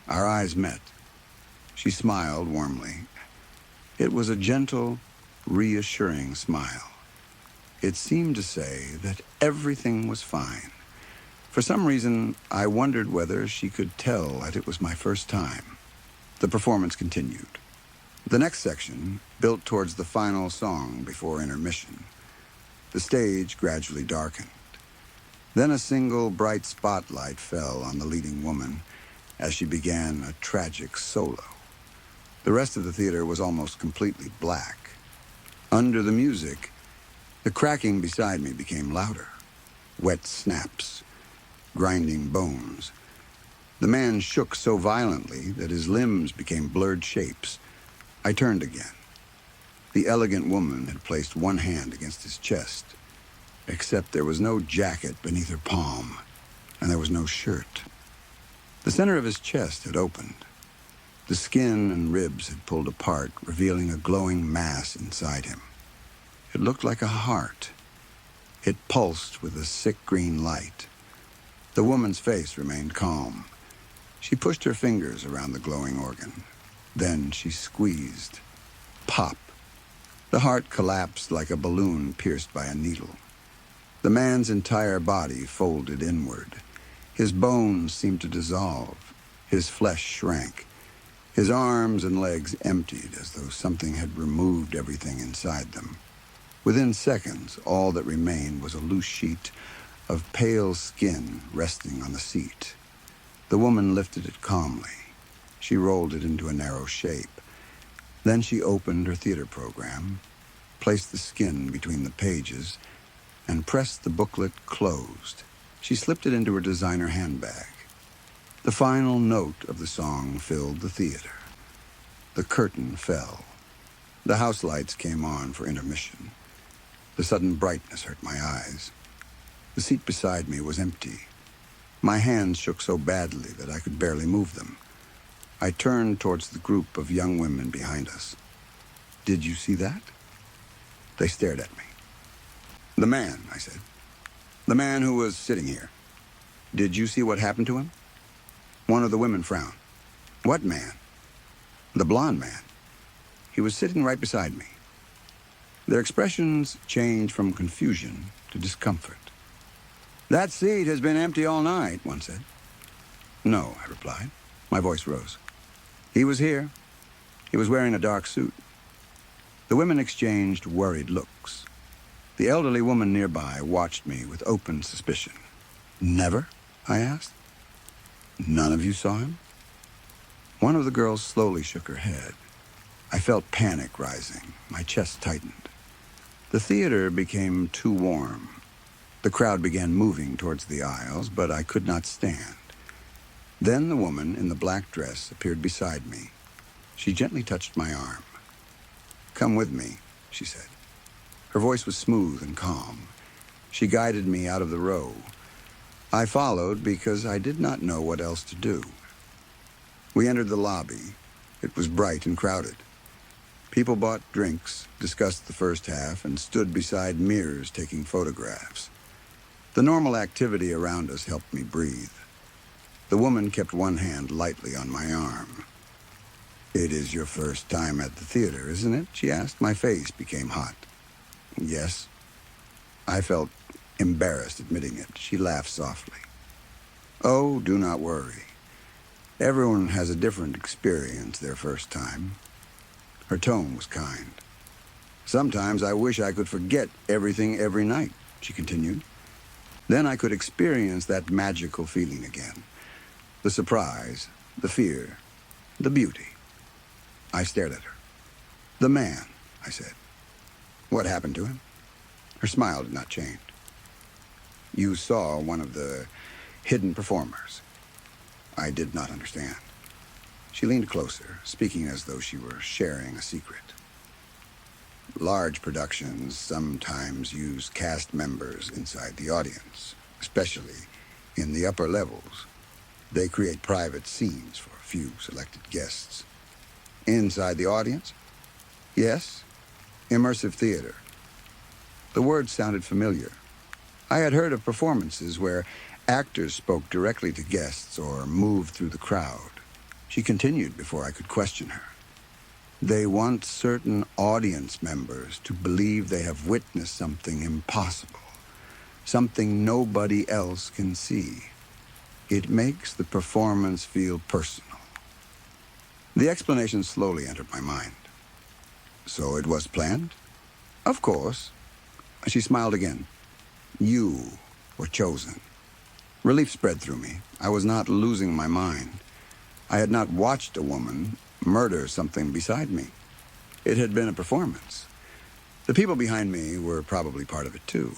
A: Our eyes met. She smiled warmly. It was a gentle, reassuring smile. It seemed to say that everything was fine. For some reason, I wondered whether she could tell that it was my first time. The performance continued. The next section built towards the final song before intermission. The stage gradually darkened. Then a single bright spotlight fell on the leading woman as she began a tragic solo. The rest of the theater was almost completely black. Under the music, the cracking beside me became louder. Wet snaps, grinding bones. The man shook so violently that his limbs became blurred shapes. I turned again. The elegant woman had placed one hand against his chest, except there was no jacket beneath her palm, and there was no shirt. The center of his chest had opened. The skin and ribs had pulled apart, revealing a glowing mass inside him. It looked like a heart. It pulsed with a sick green light. The woman's face remained calm. She pushed her fingers around the glowing organ. Then she squeezed. Pop. The heart collapsed like a balloon pierced by a needle. The man's entire body folded inward. His bones seemed to dissolve. His flesh shrank. His arms and legs emptied as though something had removed everything inside them. Within seconds, all that remained was a loose sheet of pale skin resting on the seat. The woman lifted it calmly. She rolled it into a narrow shape. Then she opened her theater program, placed the skin between the pages, and pressed the booklet closed. She slipped it into her designer handbag. The final note of the song filled the theater. The curtain fell. The house lights came on for intermission. The sudden brightness hurt my eyes. The seat beside me was empty. My hands shook so badly that I could barely move them. I turned towards the group of young women behind us. "Did you see that?" They stared at me. "The man," I said. "The man who was sitting here. Did you see what happened to him?" One of the women frowned. "What man?" "The blonde man. He was sitting right beside me." Their expressions changed from confusion to discomfort. "That seat has been empty all night," one said. "No," I replied. My voice rose. "He was here. He was wearing a dark suit." The women exchanged worried looks. The elderly woman nearby watched me with open suspicion. "Never?" I asked. "None of you saw him?" One of the girls slowly shook her head. I felt panic rising. My chest tightened. The theater became too warm. The crowd began moving towards the aisles, but I could not stand. Then the woman in the black dress appeared beside me. She gently touched my arm. "Come with me," she said. Her voice was smooth and calm. She guided me out of the row. I followed because I did not know what else to do. We entered the lobby. It was bright and crowded. People bought drinks, discussed the first half, and stood beside mirrors taking photographs. The normal activity around us helped me breathe. The woman kept one hand lightly on my arm. "It is your first time at the theater, isn't it?" she asked. My face became hot. "Yes." I felt embarrassed admitting it. She laughed softly. "Oh, do not worry. Everyone has a different experience their first time." Her tone was kind. "Sometimes I wish I could forget everything every night," she continued. "Then I could experience that magical feeling again. The surprise, the fear, the beauty." I stared at her. "The man," I said. "What happened to him?" Her smile did not change. "You saw one of the hidden performers." I did not understand. She leaned closer, speaking as though she were sharing a secret. "Large productions sometimes use cast members inside the audience, especially in the upper levels. They create private scenes for a few selected guests." "Inside the audience?" "Yes. Immersive theater." The word sounded familiar. I had heard of performances where actors spoke directly to guests or moved through the crowd. She continued before I could question her. "They want certain audience members to believe they have witnessed something impossible, something nobody else can see. It makes the performance feel personal." The explanation slowly entered my mind. "So it was planned?" "Of course." She smiled again. "You were chosen." Relief spread through me. I was not losing my mind. I had not watched a woman murder something beside me. It had been a performance. The people behind me were probably part of it too.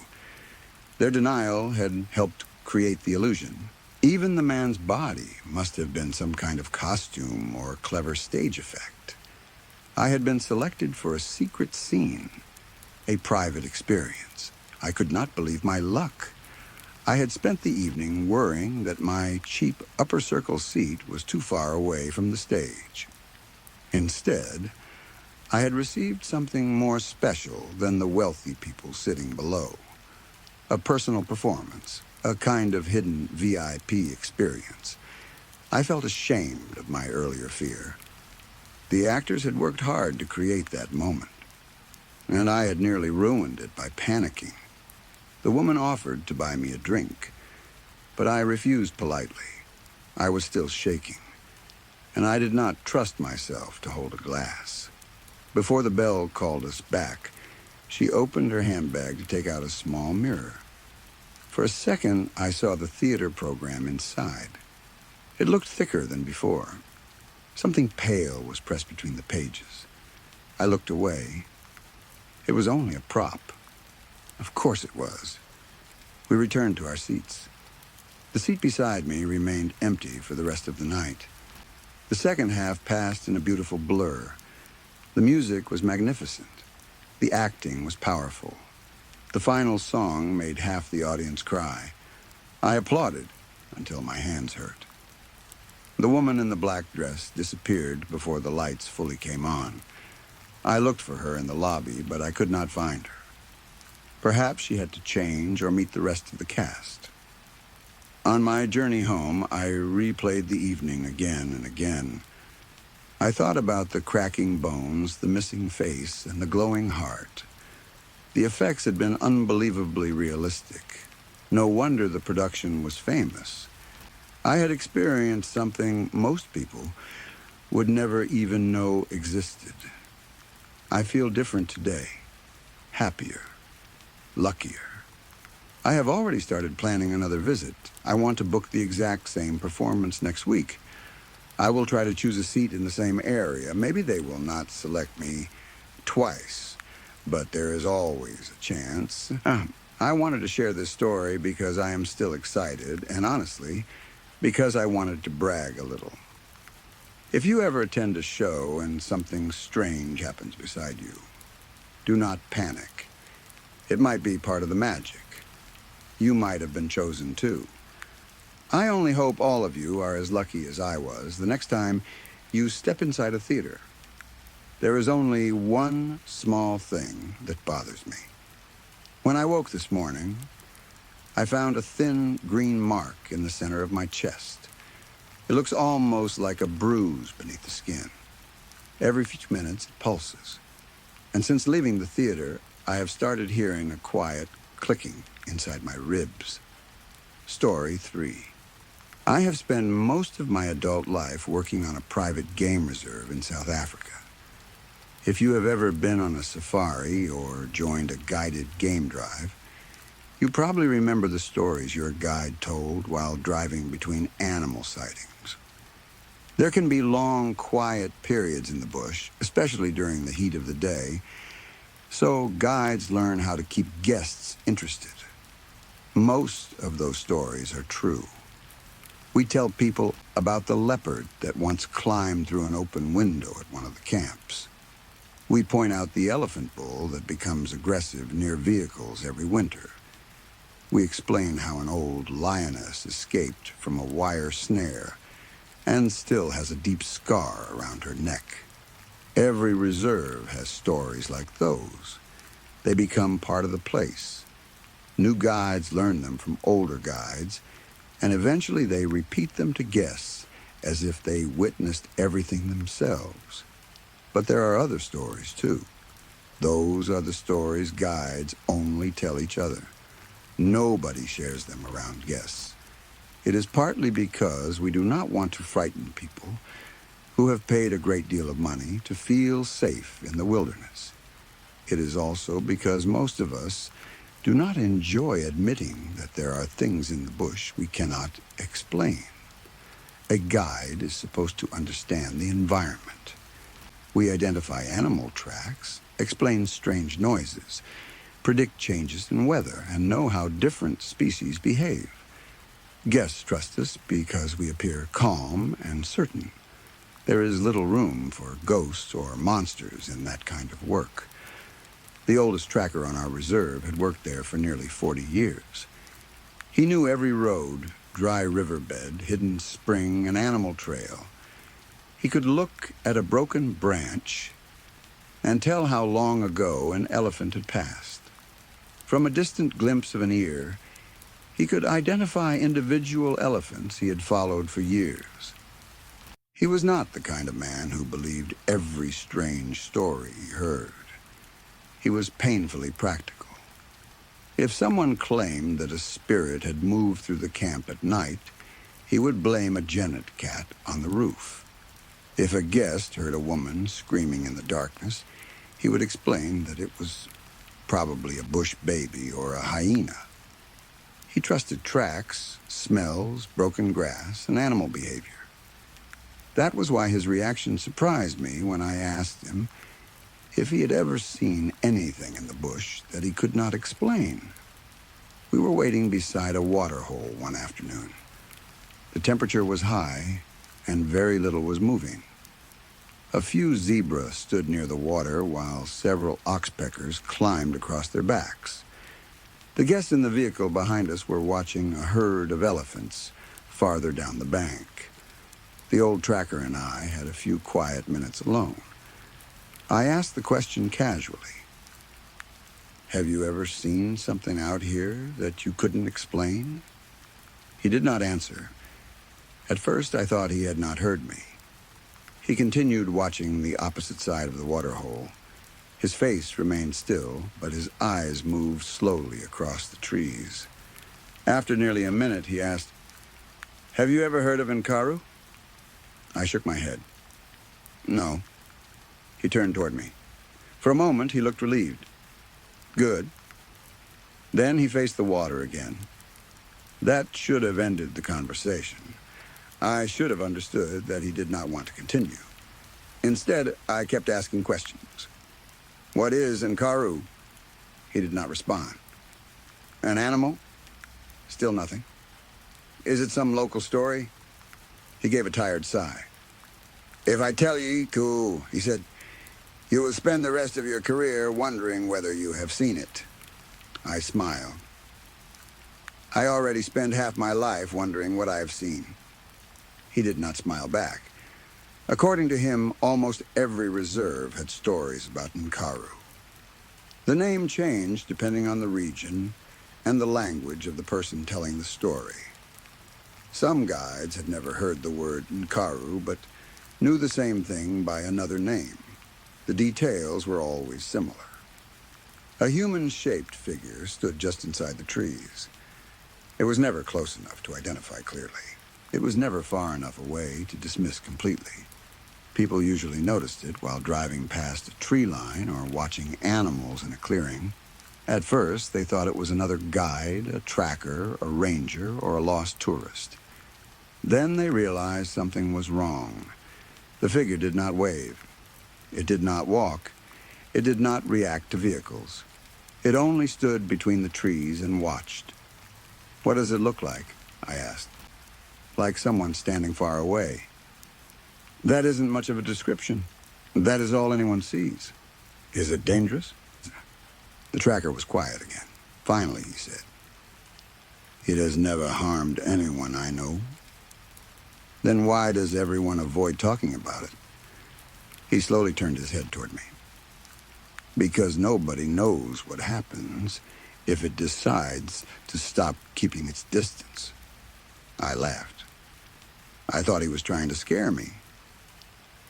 A: Their denial had helped create the illusion. Even the man's body must have been some kind of costume or clever stage effect. I had been selected for a secret scene, a private experience. I could not believe my luck. I had spent the evening worrying that my cheap upper circle seat was too far away from the stage. Instead, I had received something more special than the wealthy people sitting below. A personal performance, a kind of hidden VIP experience. I felt ashamed of my earlier fear. The actors had worked hard to create that moment, and I had nearly ruined it by panicking. The woman offered to buy me a drink, but I refused politely. I was still shaking. and I did not trust myself to hold a glass. Before the bell called us back, she opened her handbag to take out a small mirror. For a second, I saw the theater program inside. It looked thicker than before. Something pale was pressed between the pages. I looked away. It was only a prop. Of course it was. We returned to our seats. The seat beside me remained empty for the rest of the night. The second half passed in a beautiful blur. The music was magnificent. The acting was powerful. The final song made half the audience cry. I applauded until my hands hurt. The woman in the black dress disappeared before the lights fully came on. I looked for her in the lobby, but I could not find her. Perhaps she had to change or meet the rest of the cast. On my journey home, I replayed the evening again and again. I thought about the cracking bones, the missing face, and the glowing heart. The effects had been unbelievably realistic. No wonder the production was famous. I had experienced something most people would never even know existed. I feel different today, happier, luckier. I have already started planning another visit. I want to book the exact same performance next week. I will try to choose a seat in the same area. Maybe they will not select me twice, but there is always a chance. I wanted to share this story because I am still excited, and honestly, because I wanted to brag a little. If you ever attend a show and something strange happens beside you, do not panic. It might be part of the magic. You might have been chosen too. I only hope all of you are as lucky as I was the next time you step inside a theater. There is only one small thing that bothers me. When I woke this morning, I found a thin green mark in the center of my chest. It looks almost like a bruise beneath the skin. Every few minutes, it pulses. And since leaving the theater, I have started hearing a quiet clicking inside my ribs. Story 3. I have spent most of my adult life working on a private game reserve in South Africa. If you have ever been on a safari or joined a guided game drive, you probably remember the stories your guide told while driving between animal sightings. There can be long, quiet periods in the bush, especially during the heat of the day, so guides learn how to keep guests interested. Most of those stories are true. We tell people about the leopard that once climbed through an open window at one of the camps. We point out the elephant bull that becomes aggressive near vehicles every winter. We explain how an old lioness escaped from a wire snare and still has a deep scar around her neck. Every reserve has stories like those. They become part of the place. New guides learn them from older guides, and eventually they repeat them to guests as if they witnessed everything themselves. But there are other stories, too. Those are the stories guides only tell each other. Nobody shares them around guests. It is partly because we do not want to frighten people who have paid a great deal of money to feel safe in the wilderness. It is also because most of us do not enjoy admitting that there are things in the bush we cannot explain. A guide is supposed to understand the environment. We identify animal tracks, explain strange noises, predict changes in weather, and know how different species behave. Guests trust us because we appear calm and certain. There is little room for ghosts or monsters in that kind of work. The oldest tracker on our reserve had worked there for nearly 40 years. He knew every road, dry riverbed, hidden spring, and animal trail. He could look at a broken branch and tell how long ago an elephant had passed. From a distant glimpse of an ear, he could identify individual elephants he had followed for years. He was not the kind of man who believed every strange story he heard. He was painfully practical. If someone claimed that a spirit had moved through the camp at night, he would blame a genet cat on the roof. If a guest heard a woman screaming in the darkness, he would explain that it was probably a bush baby or a hyena. He trusted tracks, smells, broken grass, and animal behavior. That was why his reaction surprised me when I asked him if he had ever seen anything in the bush that he could not explain. We were waiting beside a water hole one afternoon. The temperature was high, and very little was moving. A few zebras stood near the water while several oxpeckers climbed across their backs. The guests in the vehicle behind us were watching a herd of elephants farther down the bank. The old tracker and I had a few quiet minutes alone. I asked the question casually. Have you ever seen something out here that you couldn't explain? He did not answer. At first, I thought he had not heard me. He continued watching the opposite side of the waterhole. His face remained still, but his eyes moved slowly across the trees. After nearly a minute, he asked, "Have you ever heard of Nkaru?" I shook my head. "No." He turned toward me. For a moment, he looked relieved. "Good." Then he faced the water again. That should have ended the conversation. I should have understood that he did not want to continue. Instead, I kept asking questions. "What is Nkaru?" He did not respond. "An animal?" Still nothing. "Is it some local story?" He gave a tired sigh. "If I tell you, cool," he said, "you will spend the rest of your career wondering whether you have seen it." I smiled. "I already spend half my life wondering what I have seen." He did not smile back. According to him, almost every reserve had stories about Nkaru. The name changed depending on the region and the language of the person telling the story. Some guides had never heard the word Nkaru, but knew the same thing by another name. The details were always similar. A human-shaped figure stood just inside the trees. It was never close enough to identify clearly. It was never far enough away to dismiss completely. People usually noticed it while driving past a tree line or watching animals in a clearing. At first, they thought it was another guide, a tracker, a ranger, or a lost tourist. Then they realized something was wrong. The figure did not wave. It did not walk. It did not react to vehicles. It only stood between the trees and watched. "What does it look like?" I asked. "Like someone standing far away." "That isn't much of a description. That is all anyone sees." "Is it dangerous?" The tracker was quiet again. Finally, he said, "It has never harmed anyone I know." "Then why does everyone avoid talking about it?" He slowly turned his head toward me. "Because nobody knows what happens if it decides to stop keeping its distance." I laughed. I thought he was trying to scare me.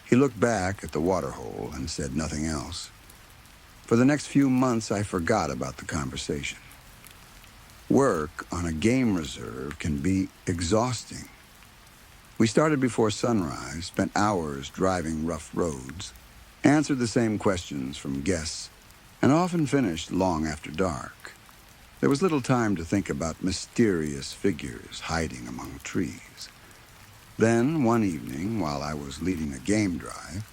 A: He looked back at the waterhole and said nothing else. For the next few months, I forgot about the conversation. Work on a game reserve can be exhausting. We started before sunrise, spent hours driving rough roads, answered the same questions from guests, and often finished long after dark. There was little time to think about mysterious figures hiding among trees. Then, one evening, while I was leading a game drive,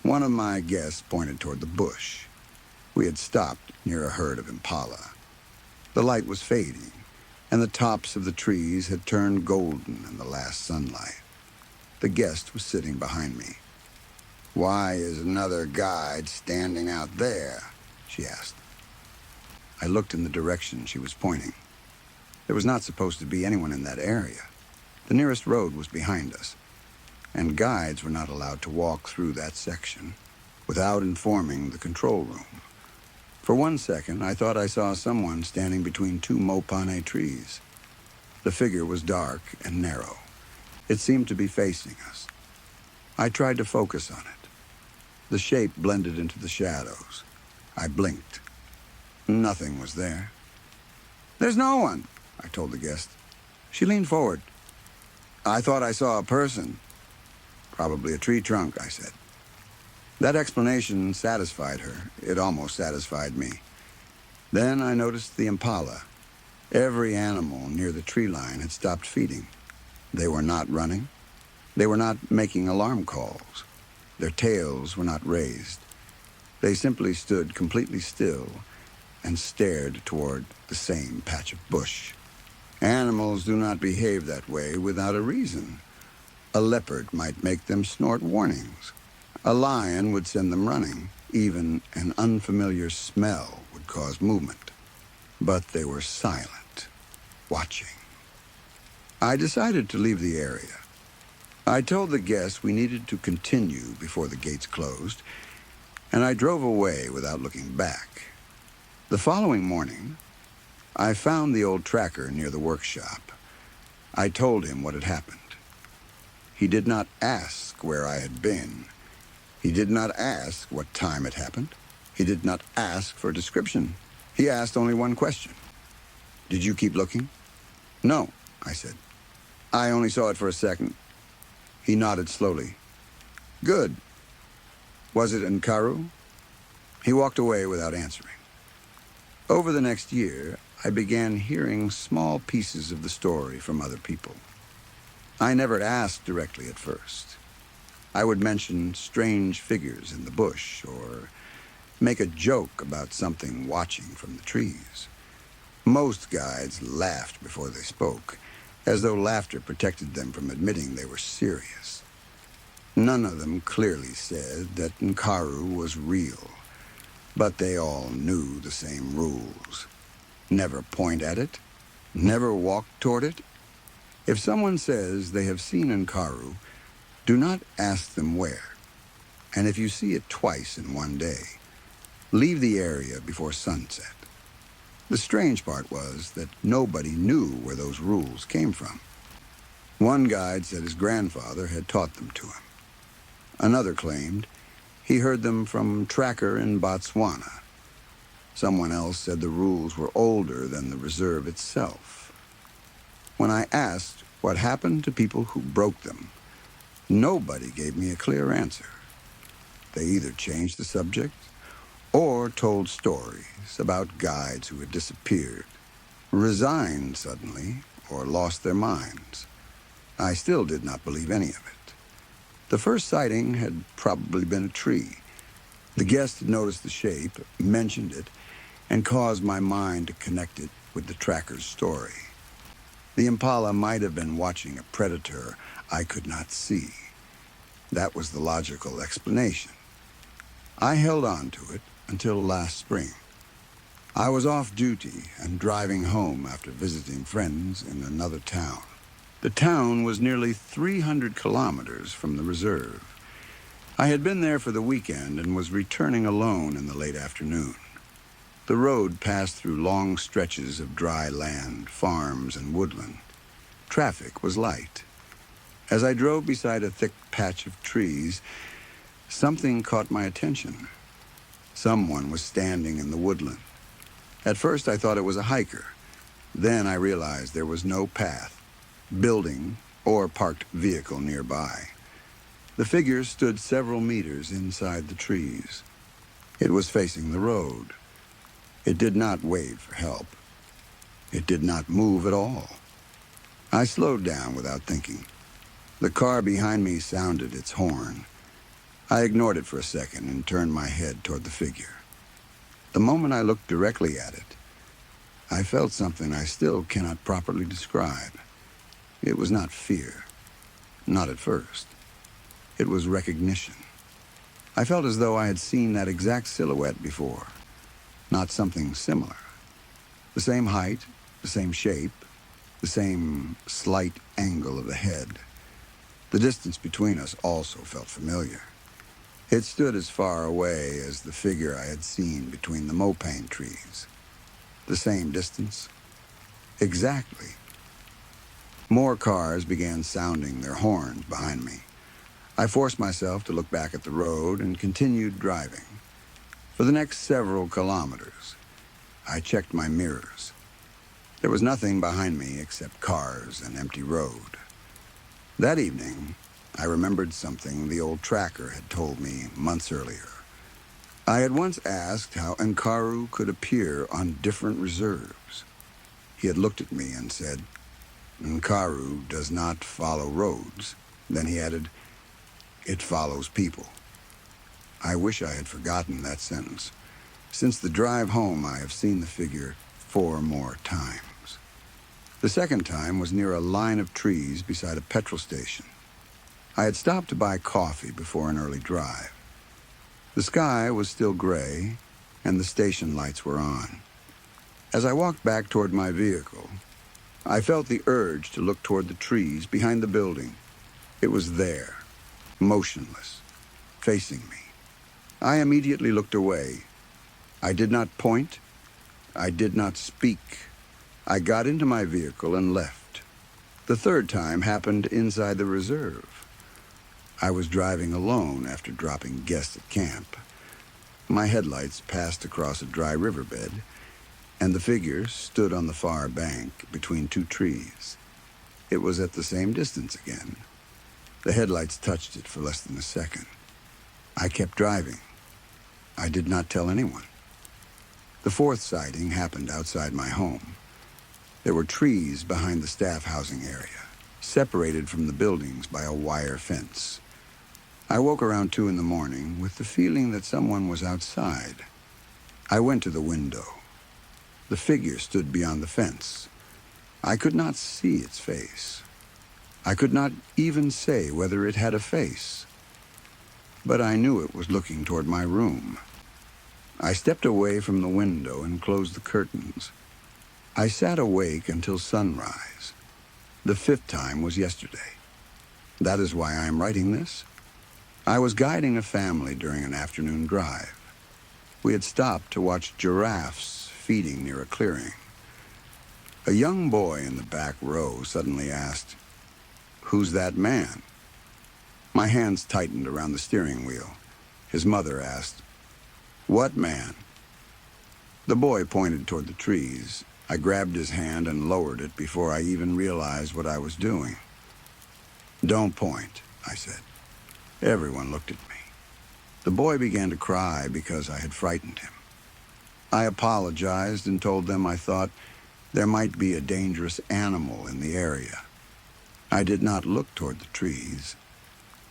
A: one of my guests pointed toward the bush. We had stopped near a herd of impala. The light was fading, and the tops of the trees had turned golden in the last sunlight. The guest was sitting behind me. "Why is another guide standing out there?" she asked. I looked in the direction she was pointing. There was not supposed to be anyone in that area. The nearest road was behind us, and guides were not allowed to walk through that section without informing the control room. For 1 second, I thought I saw someone standing between two mopane trees. The figure was dark and narrow. It seemed to be facing us. I tried to focus on it. The shape blended into the shadows. I blinked. Nothing was there. "There's no one," I told the guest. She leaned forward. "I thought I saw a person." Probably a tree trunk, I said. That explanation satisfied her. It almost satisfied me. Then I noticed the impala. Every animal near the tree line had stopped feeding. They were not running. They were not making alarm calls. Their tails were not raised. They simply stood completely still and stared toward the same patch of bush. Animals do not behave that way without a reason. A leopard might make them snort warnings. A lion would send them running. Even an unfamiliar smell would cause movement. But they were silent, watching. I decided to leave the area. I told the guests we needed to continue before the gates closed, and I drove away without looking back. The following morning, I found the old tracker near the workshop. I told him what had happened. He did not ask where I had been. He did not ask what time it happened. He did not ask for a description. He asked only one question. Did you keep looking? No, I said. I only saw it for a second. He nodded slowly. Good. Was it Nkaru? He walked away without answering. Over the next year, I began hearing small pieces of the story from other people. I never asked directly at first. I would mention strange figures in the bush or make a joke about something watching from the trees. Most guides laughed before they spoke, as though laughter protected them from admitting they were serious. None of them clearly said that Nkaru was real, but they all knew the same rules. Never point at it, never walk toward it. If someone says they have seen Nkaru, do not ask them where. And if you see it twice in one day, leave the area before sunset. The strange part was that nobody knew where those rules came from. One guide said his grandfather had taught them to him. Another claimed he heard them from Tracker in Botswana. Someone else said the rules were older than the reserve itself. When I asked what happened to people who broke them, nobody gave me a clear answer. They either changed the subject or told stories about guides who had disappeared, resigned suddenly, or lost their minds. I still did not believe any of it. The first sighting had probably been a tree. The guest had noticed the shape, mentioned it, and caused my mind to connect it with the tracker's story. The impala might have been watching a predator I could not see. That was the logical explanation. I held on to it until last spring. I was off duty and driving home after visiting friends in another town. The town was nearly 300 kilometers from the reserve. I had been there for the weekend and was returning alone in the late afternoon. The road passed through long stretches of dry land, farms, and woodland. Traffic was light. As I drove beside a thick patch of trees, something caught my attention. Someone was standing in the woodland. At first I thought it was a hiker. Then I realized there was no path, building, or parked vehicle nearby. The figure stood several meters inside the trees. It was facing the road. It did not wave for help. It did not move at all. I slowed down without thinking. The car behind me sounded its horn. I ignored it for a second and turned my head toward the figure. The moment I looked directly at it, I felt something I still cannot properly describe. It was not fear. Not at first. It was recognition. I felt as though I had seen that exact silhouette before. Not something similar. The same height, the same shape, the same slight angle of the head. The distance between us also felt familiar. It stood as far away as the figure I had seen between the mopane trees. The same distance. Exactly. More cars began sounding their horns behind me. I forced myself to look back at the road and continued driving. For the next several kilometers, I checked my mirrors. There was nothing behind me except cars and empty road. That evening, I remembered something the old tracker had told me months earlier. I had once asked how Nkaru could appear on different reserves. He had looked at me and said, "Nkaru does not follow roads." Then he added, "It follows people." I wish I had forgotten that sentence. Since the drive home, I have seen the figure 4 more times. The second time was near a line of trees beside a petrol station. I had stopped to buy coffee before an early drive. The sky was still gray, and the station lights were on. As I walked back toward my vehicle, I felt the urge to look toward the trees behind the building. It was there, motionless, facing me. I immediately looked away. I did not point. I did not speak. I got into my vehicle and left. The third time happened inside the reserve. I was driving alone after dropping guests at camp. My headlights passed across a dry riverbed, and the figure stood on the far bank between 2 trees. It was at the same distance again. The headlights touched it for less than a second. I kept driving. I did not tell anyone. The fourth sighting happened outside my home. There were trees behind the staff housing area, separated from the buildings by a wire fence. I woke around 2 in the morning with the feeling that someone was outside. I went to the window. The figure stood beyond the fence. I could not see its face. I could not even say whether it had a face. But I knew it was looking toward my room. I stepped away from the window and closed the curtains. I sat awake until sunrise. The 5th time was yesterday. That is why I am writing this. I was guiding a family during an afternoon drive. We had stopped to watch giraffes feeding near a clearing. A young boy in the back row suddenly asked, "Who's that man?" My hands tightened around the steering wheel. His mother asked, "What man?" The boy pointed toward the trees. I grabbed his hand and lowered it before I even realized what I was doing. "Don't point," I said. Everyone looked at me. The boy began to cry because I had frightened him. I apologized and told them I thought there might be a dangerous animal in the area. I did not look toward the trees,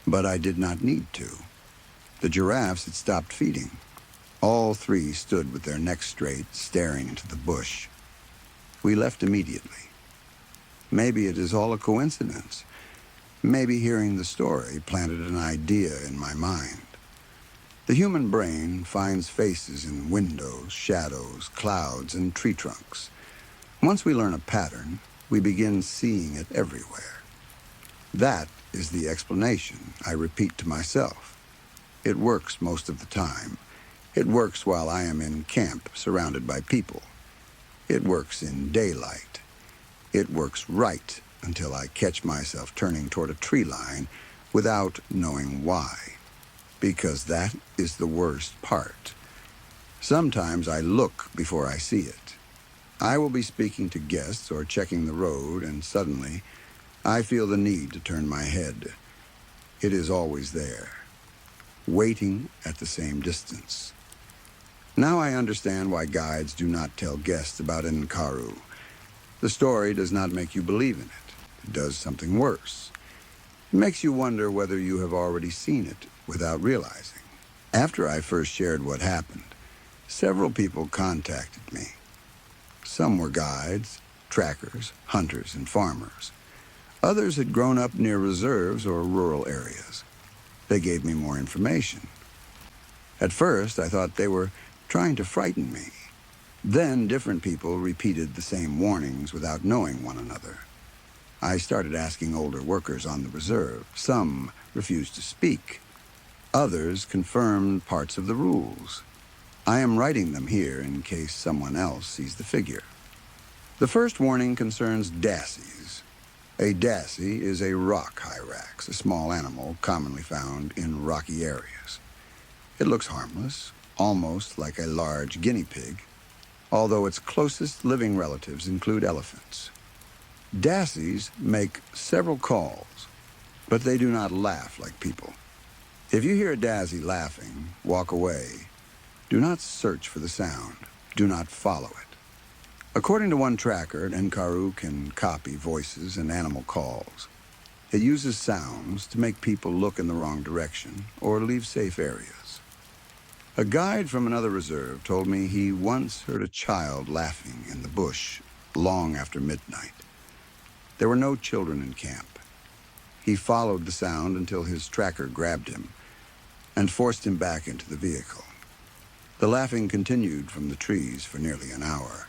A: but I did not need to. The giraffes had stopped feeding. All 3 stood with their necks straight, staring into the bush. We left immediately. Maybe it is all a coincidence. Maybe hearing the story planted an idea in my mind. The human brain finds faces in windows, shadows, clouds, and tree trunks. Once we learn a pattern, we begin seeing it everywhere. That is the explanation I repeat to myself. It works most of the time. It works while I am in camp, surrounded by people. It works in daylight. It works right until I catch myself turning toward a tree line without knowing why. Because that is the worst part. Sometimes I look before I see it. I will be speaking to guests or checking the road, and suddenly I feel the need to turn my head. It is always there, waiting at the same distance. Now I understand why guides do not tell guests about Nkaru. The story does not make you believe in it. It does something worse. It makes you wonder whether you have already seen it without realizing. After I first shared what happened, several people contacted me. Some were guides, trackers, hunters, and farmers. Others had grown up near reserves or rural areas. They gave me more information. At first, I thought they were trying to frighten me. Then different people repeated the same warnings without knowing one another. I started asking older workers on the reserve. Some refused to speak. Others confirmed parts of the rules. I am writing them here in case someone else sees the figure. The first warning concerns dassies. A dassie is a rock hyrax, a small animal commonly found in rocky areas. It looks harmless, almost like a large guinea pig, although its closest living relatives include elephants. Dassies make several calls. but they do not laugh like people. If you hear Dazzy laughing, walk away. Do not search for the sound. Do not follow it. According to one tracker, Nkaru can copy voices and animal calls. It uses sounds to make people look in the wrong direction or leave safe areas. A guide from another reserve told me he once heard a child laughing in the bush long after midnight. There were no children in camp. He followed the sound until his tracker grabbed him and forced him back into the vehicle. The laughing continued from the trees for nearly an hour.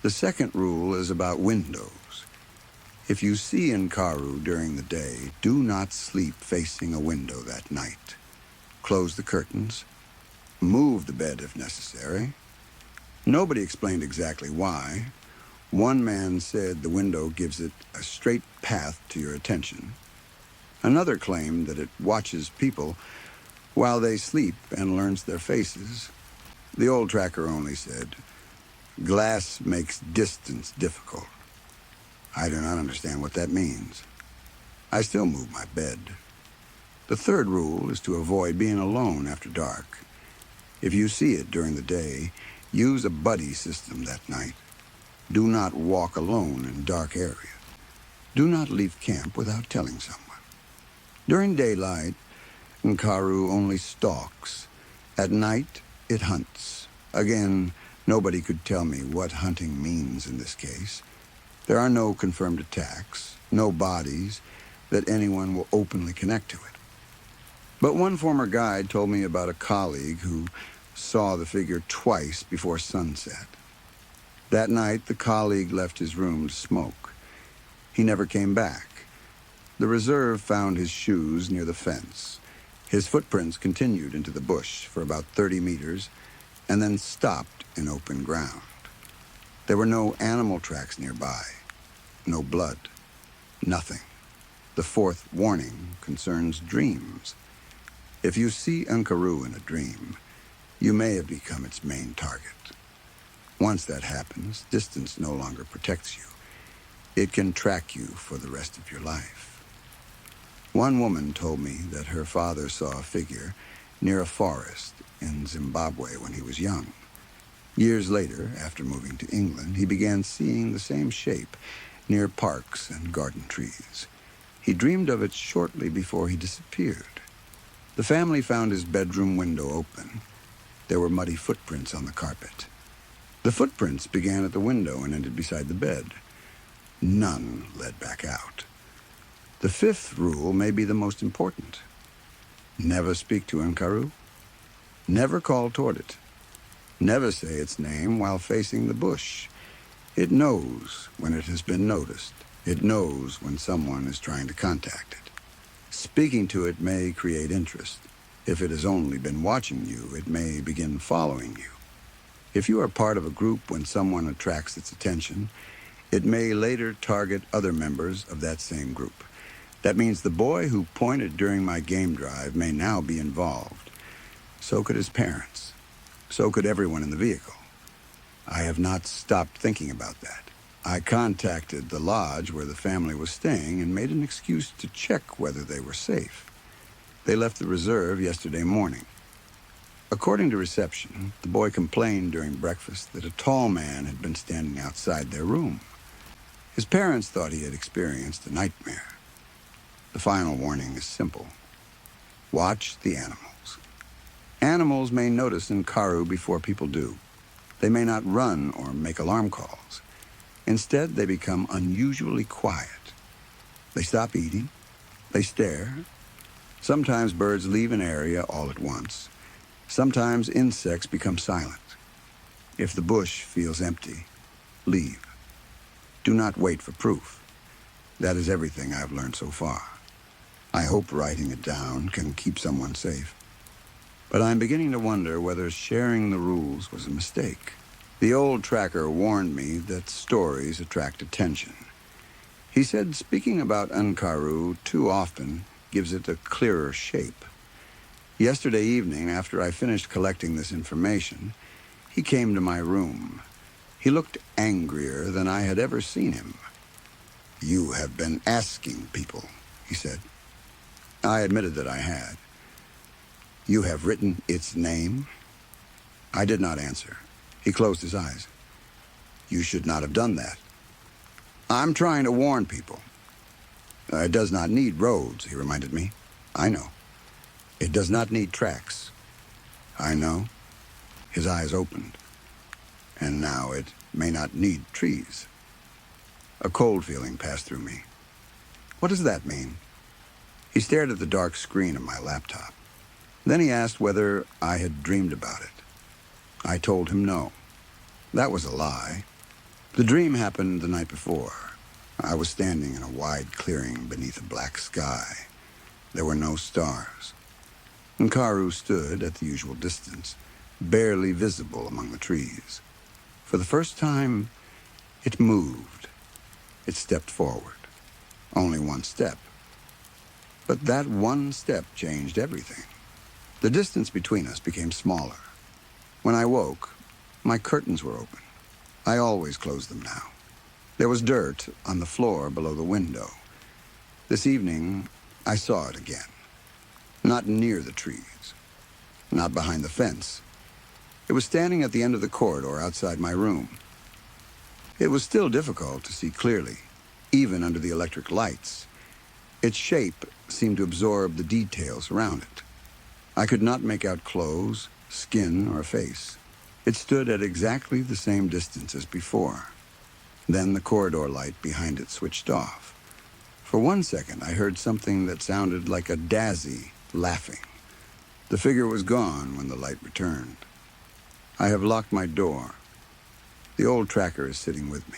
A: The second rule is about windows. If you see Nkaru during the day, do not sleep facing a window that night. Close the curtains. Move the bed if necessary. Nobody explained exactly why. One man said the window gives it a straight path to your attention. Another claimed that it watches people while they sleep and learns their faces. The old tracker only said, "Glass makes distance difficult." I do not understand what that means. I still move my bed. The third rule is to avoid being alone after dark. If you see it during the day, use a buddy system that night. Do not walk alone in dark areas. Do not leave camp without telling someone. During daylight, Nkaru only stalks. At night, it hunts. Again, nobody could tell me what hunting means in this case. There are no confirmed attacks, no bodies that anyone will openly connect to it. But one former guide told me about a colleague who saw the figure twice before sunset. That night, the colleague left his room to smoke. He never came back. The reserve found his shoes near the fence. His footprints continued into the bush for about 30 meters and then stopped in open ground. There were no animal tracks nearby, no blood, nothing. The fourth warning concerns dreams. If you see Nkaru in a dream, you may have become its main target. Once that happens, distance no longer protects you. It can track you for the rest of your life. One woman told me that her father saw a figure near a forest in Zimbabwe when he was young. Years later, after moving to England, he began seeing the same shape near parks and garden trees. He dreamed of it shortly before he disappeared. The family found his bedroom window open. There were muddy footprints on the carpet. The footprints began at the window and ended beside the bed. None led back out. The fifth rule may be the most important. Never speak to Nkaru. Never call toward it. Never say its name while facing the bush. It knows when it has been noticed. It knows when someone is trying to contact it. Speaking to it may create interest. If it has only been watching you, it may begin following you. If you are part of a group when someone attracts its attention, it may later target other members of that same group. That means the boy who pointed during my game drive may now be involved. So could his parents. So could everyone in the vehicle. I have not stopped thinking about that. I contacted the lodge where the family was staying and made an excuse to check whether they were safe. They left the reserve yesterday morning. According to reception, the boy complained during breakfast that a tall man had been standing outside their room. His parents thought he had experienced a nightmare. The final warning is simple. Watch the animals. Animals may notice Nkaru before people do. They may not run or make alarm calls. Instead, they become unusually quiet. They stop eating. They stare. Sometimes birds leave an area all at once. Sometimes insects become silent. If the bush feels empty, leave. Do not wait for proof. That is everything I've learned so far. I hope writing it down can keep someone safe. But I'm beginning to wonder whether sharing the rules was a mistake. The old tracker warned me that stories attract attention. He said speaking about Nkaru too often gives it a clearer shape. Yesterday evening, after I finished collecting this information, he came to my room. He looked angrier than I had ever seen him. "You have been asking people," he said. I admitted that I had. You have written its name? I did not answer. He closed his eyes. You should not have done that. I'm trying to warn people. It does not need roads, he reminded me. I know. It does not need tracks. I know. His eyes opened. And now it may not need trees. A cold feeling passed through me. What does that mean? He stared at the dark screen of my laptop. Then he asked whether I had dreamed about it. I told him no. That was a lie. The dream happened the night before. I was standing in a wide clearing beneath a black sky. There were no stars. Nkaru stood at the usual distance, barely visible among the trees. For the first time, it moved. It stepped forward. Only one step. But that one step changed everything. The distance between us became smaller. When I woke, my curtains were open. I always close them now. There was dirt on the floor below the window. This evening, I saw it again. Not near the trees. Not behind the fence. It was standing at the end of the corridor outside my room. It was still difficult to see clearly, even under the electric lights. Its shape seemed to absorb the details around it. I could not make out clothes, skin, or face. It stood at exactly the same distance as before. Then the corridor light behind it switched off. For 1 second, I heard something that sounded like a daisy laughing. The figure was gone when the light returned. I have locked my door. The old tracker is sitting with me.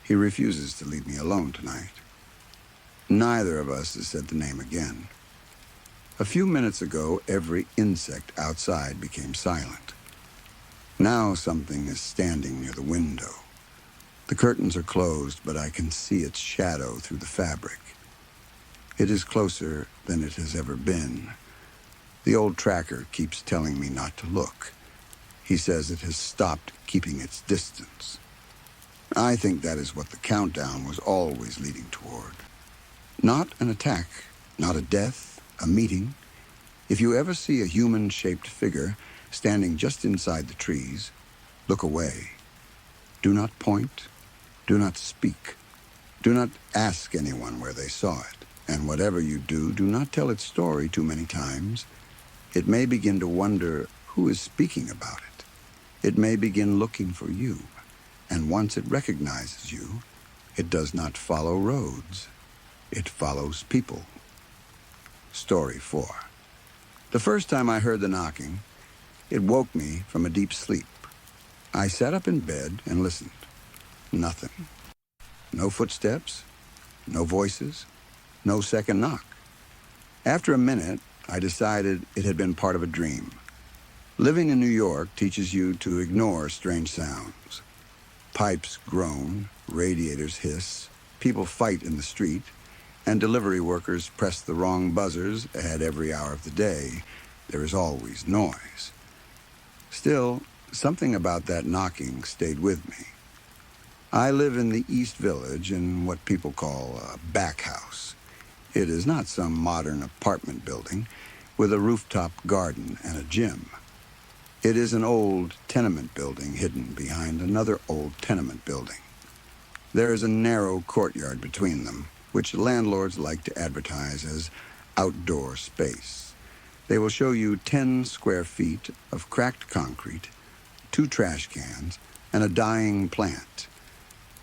A: He refuses to leave me alone tonight. Neither of us has said the name again. A few minutes ago, every insect outside became silent. Now something is standing near the window. The curtains are closed, but I can see its shadow through the fabric. It is closer than it has ever been. The old tracker keeps telling me not to look. He says it has stopped keeping its distance. I think that is what the countdown was always leading toward. Not an attack, not a death, a meeting. If you ever see a human-shaped figure standing just inside the trees, look away. Do not point. Do not speak. Do not ask anyone where they saw it. And whatever you do, do not tell its story too many times. It may begin to wonder who is speaking about it. It may begin looking for you. And once it recognizes you, it does not follow roads. It follows people. Story 4. The first time I heard the knocking, it woke me from a deep sleep. I sat up in bed and listened. Nothing. No footsteps, no voices, no second knock. After a minute, I decided it had been part of a dream. Living in New York teaches you to ignore strange sounds. Pipes groan, radiators hiss, people fight in the street, and delivery workers press the wrong buzzers at every hour of the day. There is always noise. Still, something about that knocking stayed with me. I live in the East Village in what people call a back house. It is not some modern apartment building with a rooftop garden and a gym. It is an old tenement building hidden behind another old tenement building. There is a narrow courtyard between them, which landlords like to advertise as outdoor space. They will show you 10 square feet of cracked concrete, 2 trash cans, and a dying plant.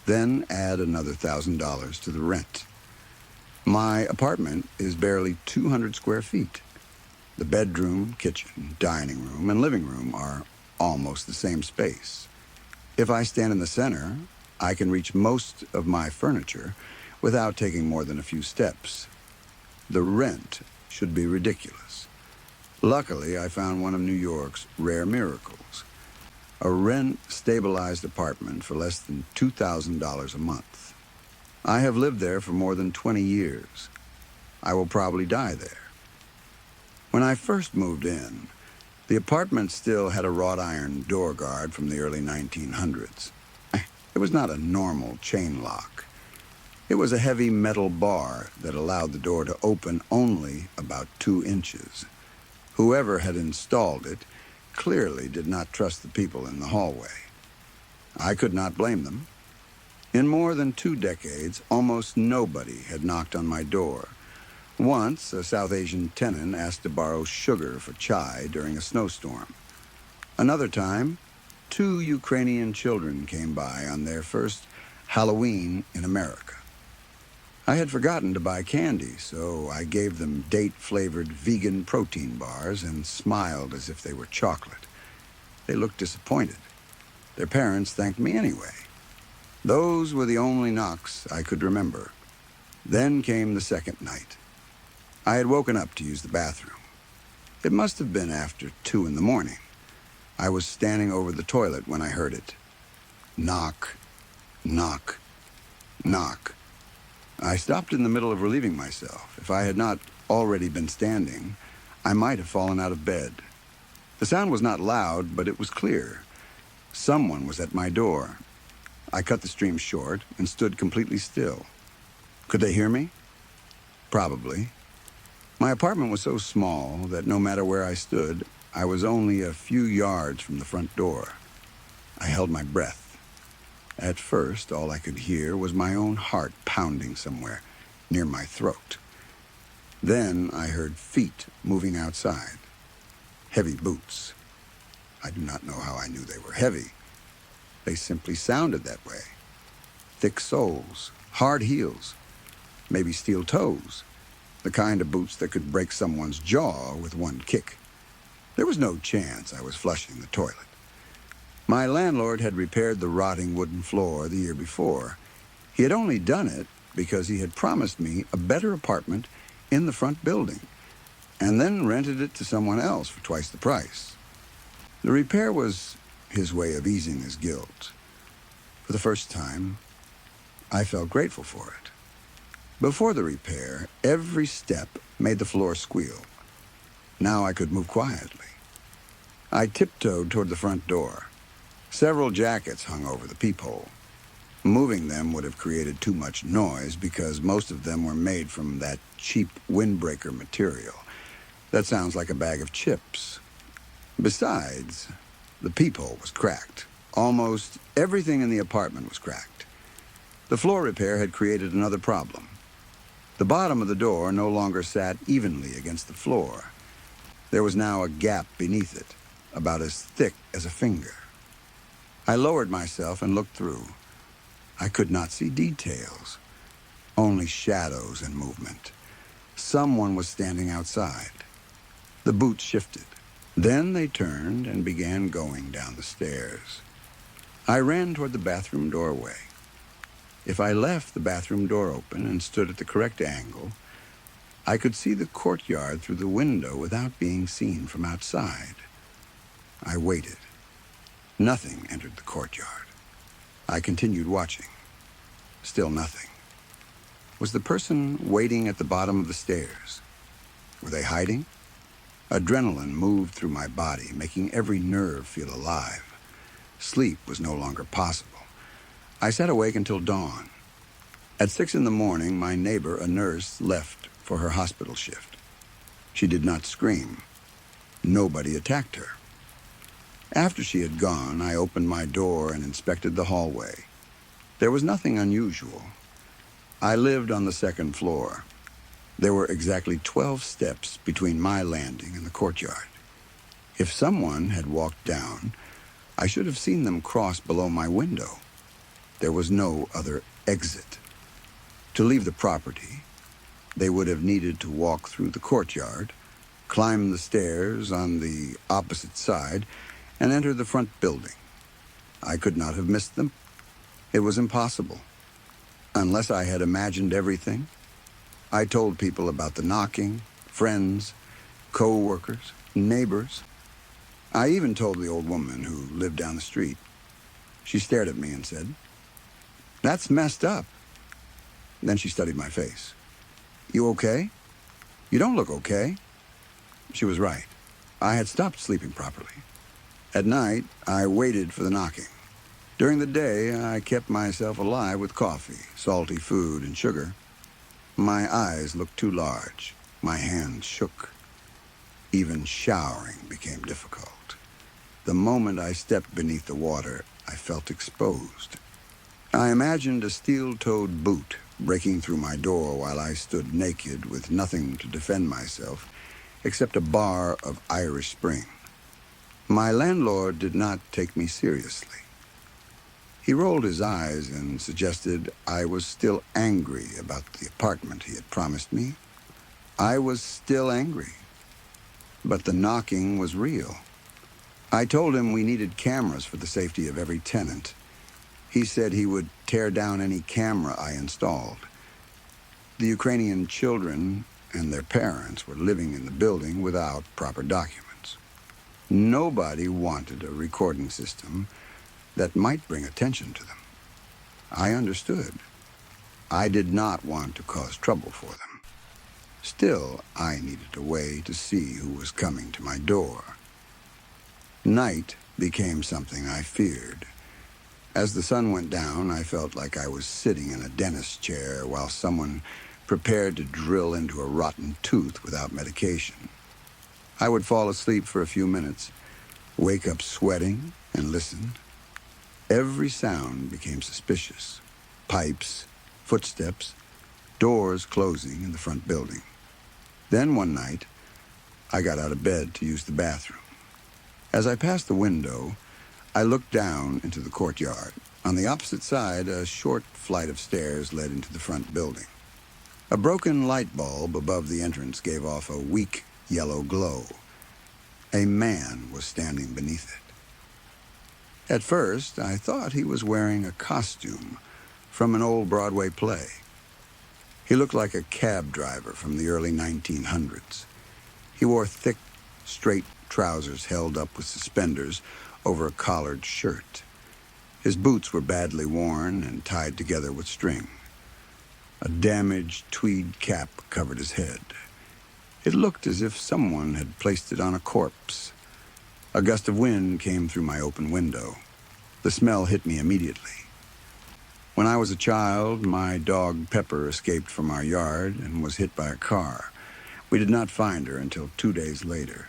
A: Then add another $1,000 to the rent. My apartment is barely 200 square feet. The bedroom, kitchen, dining room, and living room are almost the same space. If I stand in the center, I can reach most of my furniture without taking more than a few steps. The rent should be ridiculous. Luckily, I found one of New York's rare miracles. A rent-stabilized apartment for less than $2,000 a month. I have lived there for more than 20 years. I will probably die there. When I first moved in, the apartment still had a wrought iron door guard from the early 1900s. It was not a normal chain lock. It was a heavy metal bar that allowed the door to open only about 2 inches. Whoever had installed it clearly did not trust the people in the hallway. I could not blame them. In more than 2 decades, almost nobody had knocked on my door. Once, a South Asian tenant asked to borrow sugar for chai during a snowstorm. Another time, 2 Ukrainian children came by on their first Halloween in America. I had forgotten to buy candy, so I gave them date-flavored vegan protein bars and smiled as if they were chocolate. They looked disappointed. Their parents thanked me anyway. Those were the only knocks I could remember. Then came the second night. I had woken up to use the bathroom. It must have been after 2 in the morning. I was standing over the toilet when I heard it. Knock, knock, knock. I stopped in the middle of relieving myself. If I had not already been standing, I might have fallen out of bed. The sound was not loud, but it was clear. Someone was at my door. I cut the stream short and stood completely still. Could they hear me? Probably. My apartment was so small that no matter where I stood, I was only a few yards from the front door. I held my breath. At first, all I could hear was my own heart pounding somewhere near my throat. Then I heard feet moving outside. Heavy boots. I do not know how I knew they were heavy. They simply sounded that way. Thick soles, hard heels, maybe steel toes. The kind of boots that could break someone's jaw with one kick. There was no chance I was flushing the toilet. My landlord had repaired the rotting wooden floor the year before. He had only done it because he had promised me a better apartment in the front building, and then rented it to someone else for twice the price. The repair was his way of easing his guilt. For the first time, I felt grateful for it. Before the repair, every step made the floor squeal. Now I could move quietly. I tiptoed toward the front door. Several jackets hung over the peephole. Moving them would have created too much noise because most of them were made from that cheap windbreaker material. That sounds like a bag of chips. Besides, the peephole was cracked. Almost everything in the apartment was cracked. The floor repair had created another problem. The bottom of the door no longer sat evenly against the floor. There was now a gap beneath it, about as thick as a finger. I lowered myself and looked through. I could not see details, only shadows and movement. Someone was standing outside. The boots shifted. Then they turned and began going down the stairs. I ran toward the bathroom doorway. If I left the bathroom door open and stood at the correct angle, I could see the courtyard through the window without being seen from outside. I waited. Nothing entered the courtyard. I continued watching. Still nothing. Was the person waiting at the bottom of the stairs? Were they hiding? Adrenaline moved through my body, making every nerve feel alive. Sleep was no longer possible. I sat awake until dawn. At 6 in the morning, my neighbor, a nurse, left for her hospital shift. She did not scream. Nobody attacked her. After she had gone, I opened my door and inspected the hallway. There was nothing unusual. I lived on the 2nd floor. There were exactly 12 steps between my landing and the courtyard. If someone had walked down, I should have seen them cross below my window. There was no other exit. To leave the property, they would have needed to walk through the courtyard, climb the stairs on the opposite side, and enter the front building. I could not have missed them. It was impossible. Unless I had imagined everything. I told people about the knocking, friends, co-workers, neighbors. I even told the old woman who lived down the street. She stared at me and said, "That's messed up." Then she studied my face. "You okay? You don't look okay." She was right. I had stopped sleeping properly. At night, I waited for the knocking. During the day, I kept myself alive with coffee, salty food, and sugar. My eyes looked too large. My hands shook. Even showering became difficult. The moment I stepped beneath the water, I felt exposed. I imagined a steel-toed boot breaking through my door while I stood naked with nothing to defend myself except a bar of Irish Spring. My landlord did not take me seriously. He rolled his eyes and suggested I was still angry about the apartment he had promised me. I was still angry, but the knocking was real. I told him we needed cameras for the safety of every tenant. He said he would tear down any camera I installed. The Ukrainian children and their parents were living in the building without proper documents. Nobody wanted a recording system that might bring attention to them. I understood. I did not want to cause trouble for them. Still, I needed a way to see who was coming to my door. Night became something I feared. As the sun went down, I felt like I was sitting in a dentist's chair while someone prepared to drill into a rotten tooth without medication. I would fall asleep for a few minutes, wake up sweating, and listen. Every sound became suspicious. Pipes, footsteps, doors closing in the front building. Then one night, I got out of bed to use the bathroom. As I passed the window, I looked down into the courtyard. On the opposite side, a short flight of stairs led into the front building. A broken light bulb above the entrance gave off a weak yellow glow. A man was standing beneath it. At first, I thought he was wearing a costume from an old Broadway play. He looked like a cab driver from the early 1900s. He wore thick, straight trousers held up with suspenders over a collared shirt. His boots were badly worn and tied together with string. A damaged tweed cap covered his head. It looked as if someone had placed it on a corpse. A gust of wind came through my open window. The smell hit me immediately. When I was a child, my dog Pepper escaped from our yard and was hit by a car. We did not find her until 2 days later.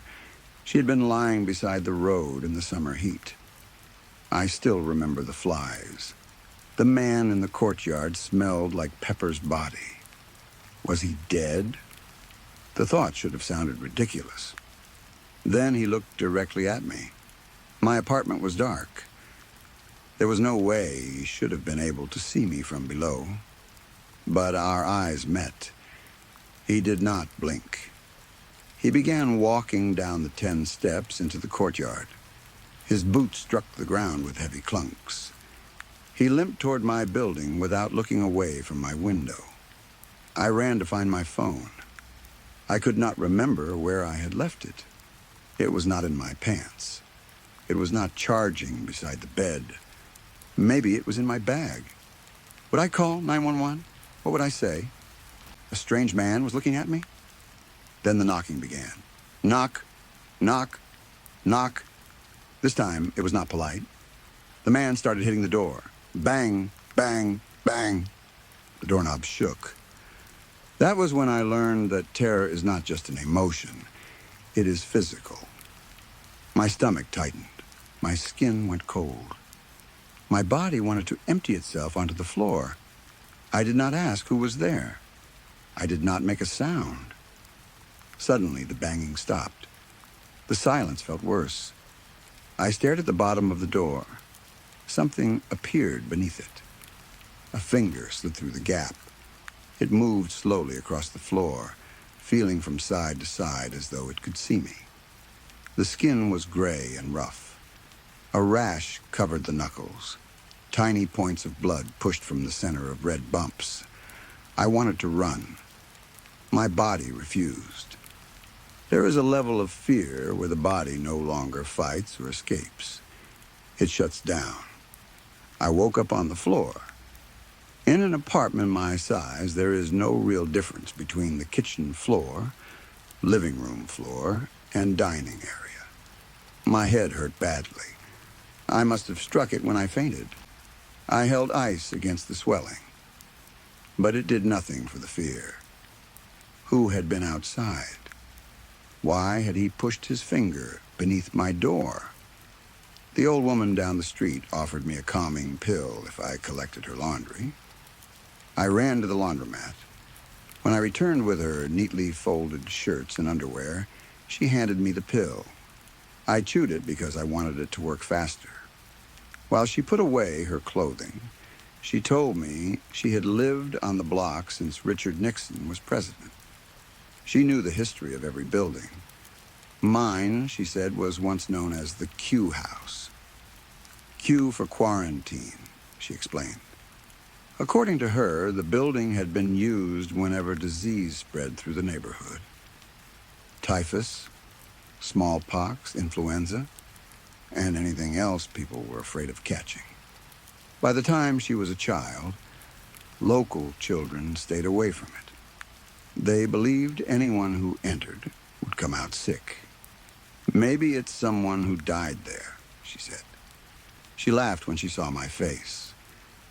A: She had been lying beside the road in the summer heat. I still remember the flies. The man in the courtyard smelled like Pepper's body. Was he dead? The thought should have sounded ridiculous. Then he looked directly at me. My apartment was dark. There was no way he should have been able to see me from below. But our eyes met. He did not blink. He began walking down the 10 steps into the courtyard. His boots struck the ground with heavy clunks. He limped toward my building without looking away from my window. I ran to find my phone. I could not remember where I had left it. It was not in my pants. It was not charging beside the bed. Maybe it was in my bag. Would I call 911? What would I say? A strange man was looking at me? Then the knocking began. Knock, knock, knock. This time, it was not polite. The man started hitting the door. Bang, bang, bang. The doorknob shook. That was when I learned that terror is not just an emotion. It is physical. My stomach tightened. My skin went cold. My body wanted to empty itself onto the floor. I did not ask who was there. I did not make a sound. Suddenly, the banging stopped. The silence felt worse. I stared at the bottom of the door. Something appeared beneath it. A finger slid through the gap. It moved slowly across the floor, feeling from side to side as though it could see me. The skin was gray and rough. A rash covered the knuckles. Tiny points of blood pushed from the center of red bumps. I wanted to run. My body refused. There is a level of fear where the body no longer fights or escapes. It shuts down. I woke up on the floor. In an apartment my size, there is no real difference between the kitchen floor, living room floor, and dining area. My head hurt badly. I must have struck it when I fainted. I held ice against the swelling, but it did nothing for the fear. Who had been outside? Why had he pushed his finger beneath my door? The old woman down the street offered me a calming pill if I collected her laundry. I ran to the laundromat. When I returned with her neatly folded shirts and underwear, she handed me the pill. I chewed it because I wanted it to work faster. While she put away her clothing, she told me she had lived on the block since Richard Nixon was president. She knew the history of every building. Mine, she said, was once known as the Q House. Q for quarantine, she explained. According to her, the building had been used whenever disease spread through the neighborhood. Typhus, smallpox, influenza, and anything else people were afraid of catching. By the time she was a child, local children stayed away from it. They believed anyone who entered would come out sick. Maybe it's someone who died there, she said. She laughed when she saw my face.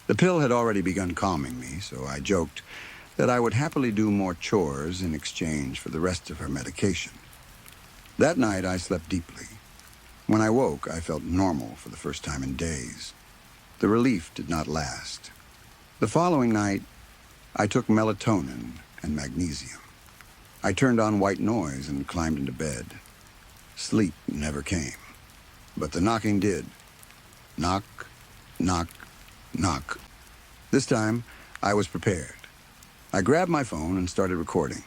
A: The pill had already begun calming me, so I joked that I would happily do more chores in exchange for the rest of her medication. That night, I slept deeply. When I woke, I felt normal for the first time in days. The relief did not last. The following night, I took melatonin and magnesium. I turned on white noise and climbed into bed. Sleep never came, but the knocking did. Knock, knock, knock. This time, I was prepared. I grabbed my phone and started recording.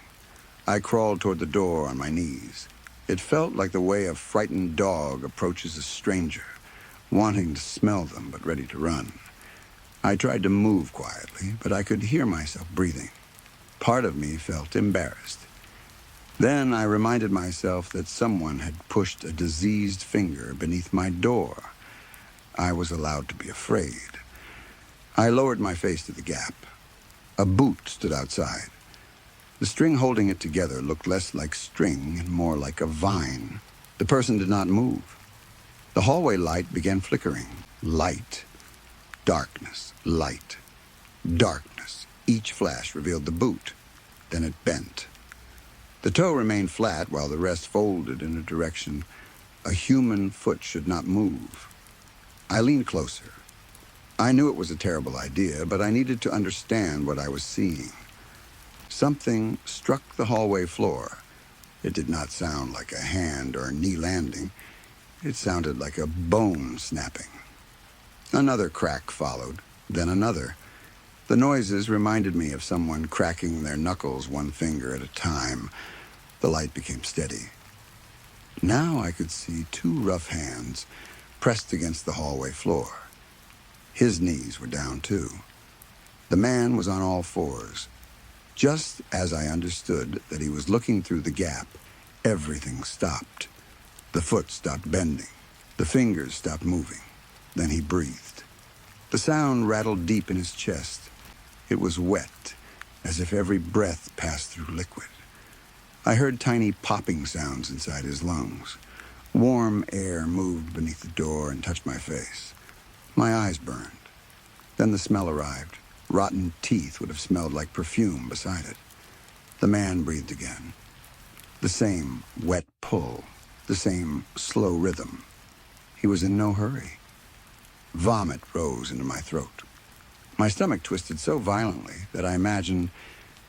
A: I crawled toward the door on my knees. It felt like the way a frightened dog approaches a stranger, wanting to smell them but ready to run. I tried to move quietly, but I could hear myself breathing. Part of me felt embarrassed. Then I reminded myself that someone had pushed a diseased finger beneath my door. I was allowed to be afraid. I lowered my face to the gap. A boot stood outside. The string holding it together looked less like string and more like a vine. The person did not move. The hallway light began flickering. Light. Darkness. Light. Darkness. Each flash revealed the boot. Then it bent. The toe remained flat while the rest folded in a direction a human foot should not move. I leaned closer. I knew it was a terrible idea, but I needed to understand what I was seeing. Something struck the hallway floor. It did not sound like a hand or knee landing. It sounded like a bone snapping. Another crack followed, then another. The noises reminded me of someone cracking their knuckles one finger at a time. The light became steady. Now I could see two rough hands pressed against the hallway floor. His knees were down too. The man was on all fours. Just as I understood that he was looking through the gap, everything stopped. The foot stopped bending. The fingers stopped moving. Then he breathed. The sound rattled deep in his chest. It was wet, as if every breath passed through liquid. I heard tiny popping sounds inside his lungs. Warm air moved beneath the door and touched my face. My eyes burned. Then the smell arrived. Rotten teeth would have smelled like perfume beside it. The man breathed again. The same wet pull, the same slow rhythm. He was in no hurry. Vomit rose into my throat. My stomach twisted so violently that I imagined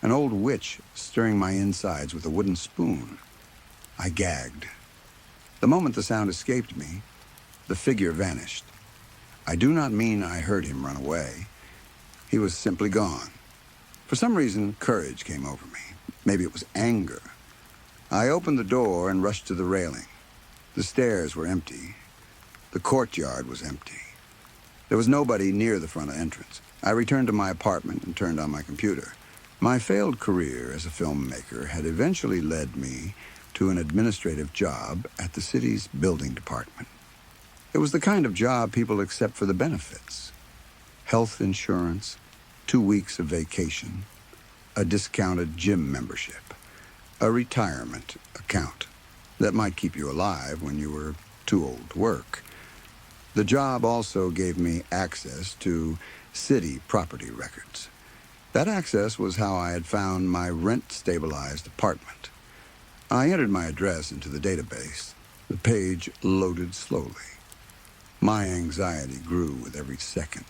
A: an old witch stirring my insides with a wooden spoon. I gagged. The moment the sound escaped me, the figure vanished. I do not mean I heard him run away. He was simply gone. For some reason, courage came over me. Maybe it was anger. I opened the door and rushed to the railing. The stairs were empty. The courtyard was empty. There was nobody near the front entrance. I returned to my apartment and turned on my computer. My failed career as a filmmaker had eventually led me to an administrative job at the city's building department. It was the kind of job people accept for the benefits. Health insurance, 2 weeks of vacation, a discounted gym membership, a retirement account that might keep you alive when you were too old to work. The job also gave me access to city property records. That access was how I had found my rent-stabilized apartment. I entered my address into the database. The page loaded slowly. My anxiety grew with every second.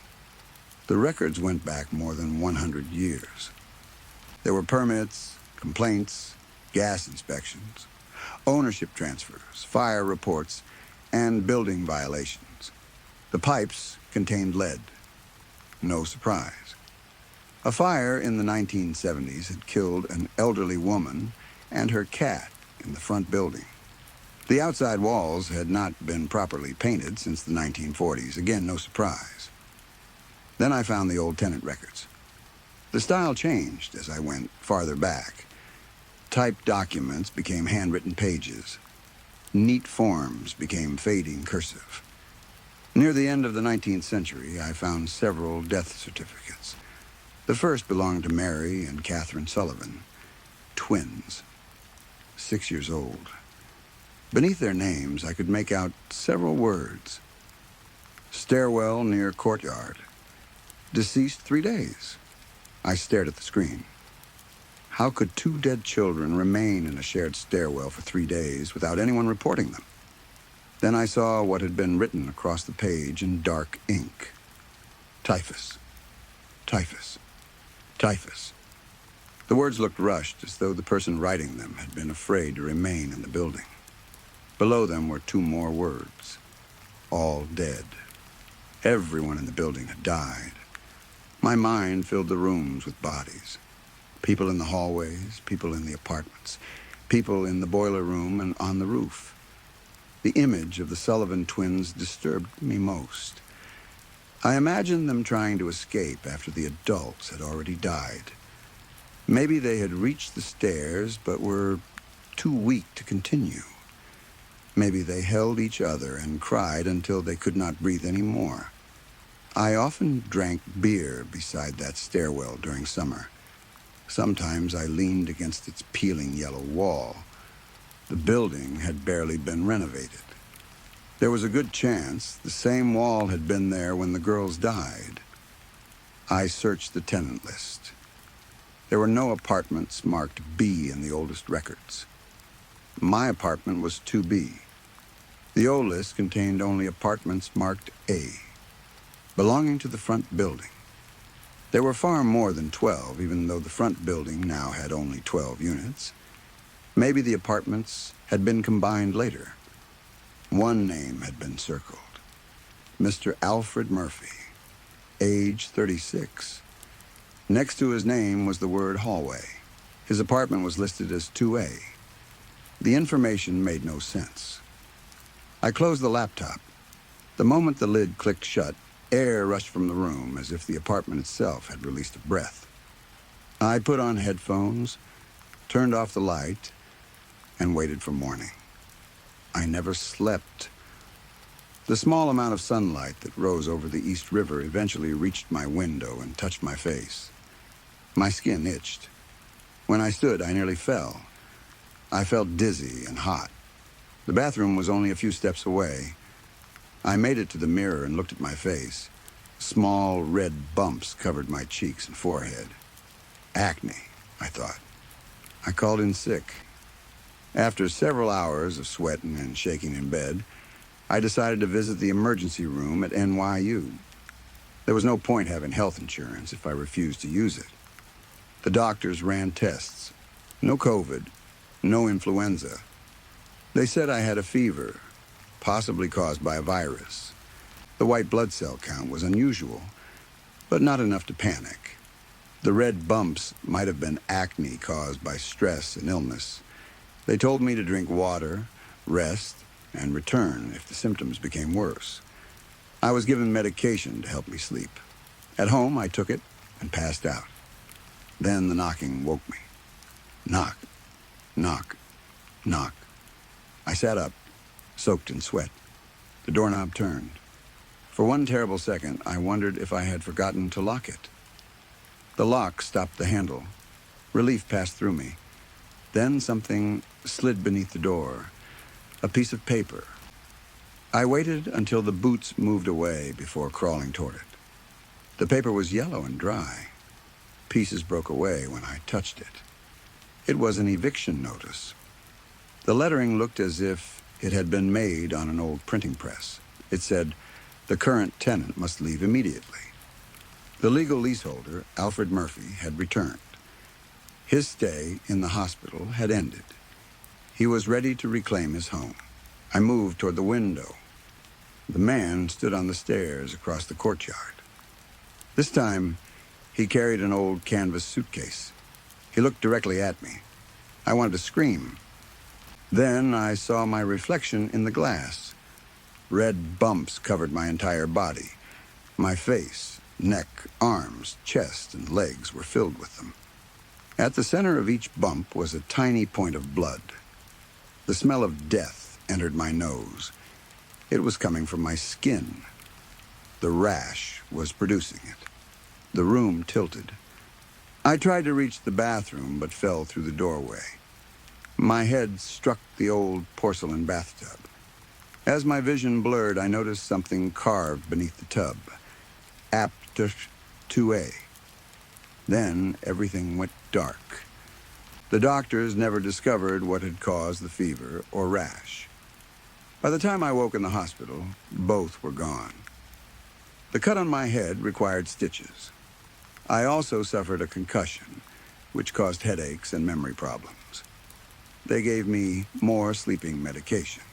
A: The records went back more than 100 years. There were permits, complaints, gas inspections, ownership transfers, fire reports, and building violations. The pipes contained lead. No surprise. A fire in the 1970s had killed an elderly woman and her cat in the front building. The outside walls had not been properly painted since the 1940s. Again, no surprise. Then I found the old tenant records. The style changed as I went farther back. Typed documents became handwritten pages. Neat forms became fading cursive. Near the end of the 19th century, I found several death certificates. The first belonged to Mary and Catherine Sullivan, twins, 6 years old. Beneath their names, I could make out several words. Stairwell near courtyard. Deceased 3 days. I stared at the screen. How could 2 dead children remain in a shared stairwell for 3 days without anyone reporting them? Then I saw what had been written across the page in dark ink. Typhus. Typhus. Typhus. The words looked rushed, as though the person writing them had been afraid to remain in the building. Below them were 2 more words. All dead. Everyone in the building had died. My mind filled the rooms with bodies. People in the hallways, people in the apartments, people in the boiler room and on the roof. The image of the Sullivan twins disturbed me most. I imagined them trying to escape after the adults had already died. Maybe they had reached the stairs but were too weak to continue. Maybe they held each other and cried until they could not breathe anymore. I often drank beer beside that stairwell during summer. Sometimes I leaned against its peeling yellow wall. The building had barely been renovated. There was a good chance the same wall had been there when the girls died. I searched the tenant list. There were no apartments marked B in the oldest records. My apartment was 2B. The old list contained only apartments marked A, belonging to the front building. There were far more than 12, even though the front building now had only 12 units. Maybe the apartments had been combined later. One name had been circled. Mr. Alfred Murphy, age 36. Next to his name was the word hallway. His apartment was listed as 2A. The information made no sense. I closed the laptop. The moment the lid clicked shut, air rushed from the room as if the apartment itself had released a breath. I put on headphones, turned off the light, and waited for morning. I never slept. The small amount of sunlight that rose over the East River eventually reached my window and touched my face. My skin itched. When I stood, I nearly fell. I felt dizzy and hot. The bathroom was only a few steps away. I made it to the mirror and looked at my face. Small red bumps covered my cheeks and forehead. Acne, I thought. I called in sick. After several hours of sweating and shaking in bed, I decided to visit the emergency room at NYU. There was no point having health insurance if I refused to use it. The doctors ran tests. No COVID, no influenza. They said I had a fever, possibly caused by a virus. The white blood cell count was unusual, but not enough to panic. The red bumps might have been acne caused by stress and illness. They told me to drink water, rest, and return if the symptoms became worse. I was given medication to help me sleep. At home, I took it and passed out. Then the knocking woke me. Knock, knock, knock. I sat up, soaked in sweat. The doorknob turned. For one terrible second, I wondered if I had forgotten to lock it. The lock stopped the handle. Relief passed through me. Then something slid beneath the door. A piece of paper. I waited until the boots moved away before crawling toward it. The paper was yellow and dry. Pieces broke away when I touched it. It was an eviction notice. The lettering looked as if it had been made on an old printing press. It said, "The current tenant must leave immediately." The legal leaseholder, Alfred Murphy, had returned. His stay in the hospital had ended. He was ready to reclaim his home. I moved toward the window. The man stood on the stairs across the courtyard. This time, he carried an old canvas suitcase. He looked directly at me. I wanted to scream. Then I saw my reflection in the glass. Red bumps covered my entire body. My face, neck, arms, chest, and legs were filled with them. At the center of each bump was a tiny point of blood. The smell of death entered my nose. It was coming from my skin. The rash was producing it. The room tilted. I tried to reach the bathroom, but fell through the doorway. My head struck the old porcelain bathtub. As my vision blurred, I noticed something carved beneath the tub. Apt 2A. Then everything went dark. The doctors never discovered what had caused the fever or rash. By the time I woke in the hospital, both were gone. The cut on my head required stitches. I also suffered a concussion, which caused headaches and memory problems. They gave me more sleeping medication.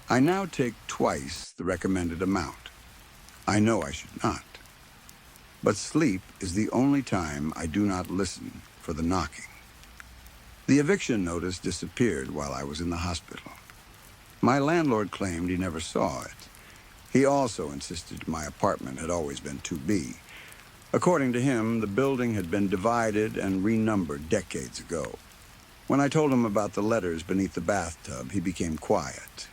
A: I now take twice the recommended amount. I know I should not. But sleep is the only time I do not listen for the knocking. The eviction notice disappeared while I was in the hospital. My landlord claimed he never saw it. He also insisted my apartment had always been 2B. According to him, the building had been divided and renumbered decades ago. When I told him about the letters beneath the bathtub, he became quiet.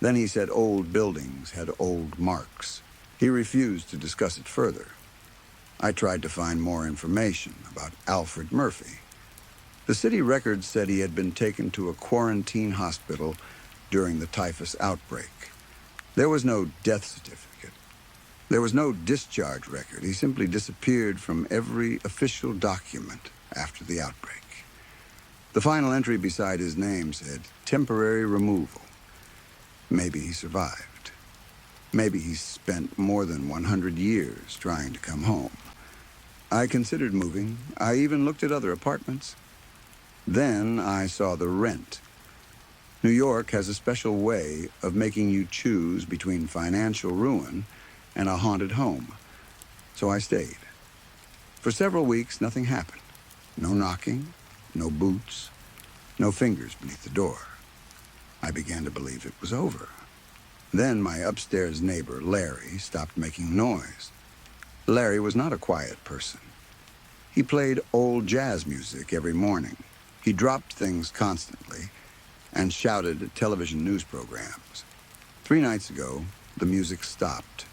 A: Then he said old buildings had old marks. He refused to discuss it further. I tried to find more information about Alfred Murphy. The city records said he had been taken to a quarantine hospital during the typhus outbreak. There was no death certificate. There was no discharge record. He simply disappeared from every official document after the outbreak. The final entry beside his name said, "Temporary removal." Maybe he survived. Maybe he spent more than 100 years trying to come home. I considered moving. I even looked at other apartments. Then I saw the rent. New York has a special way of making you choose between financial ruin and a haunted home. So I stayed. For several weeks, nothing happened. No knocking, no boots, no fingers beneath the door. I began to believe it was over. Then my upstairs neighbor, Larry, stopped making noise. Larry was not a quiet person. He played old jazz music every morning. He dropped things constantly and shouted at television news programs. 3 nights ago, the music stopped.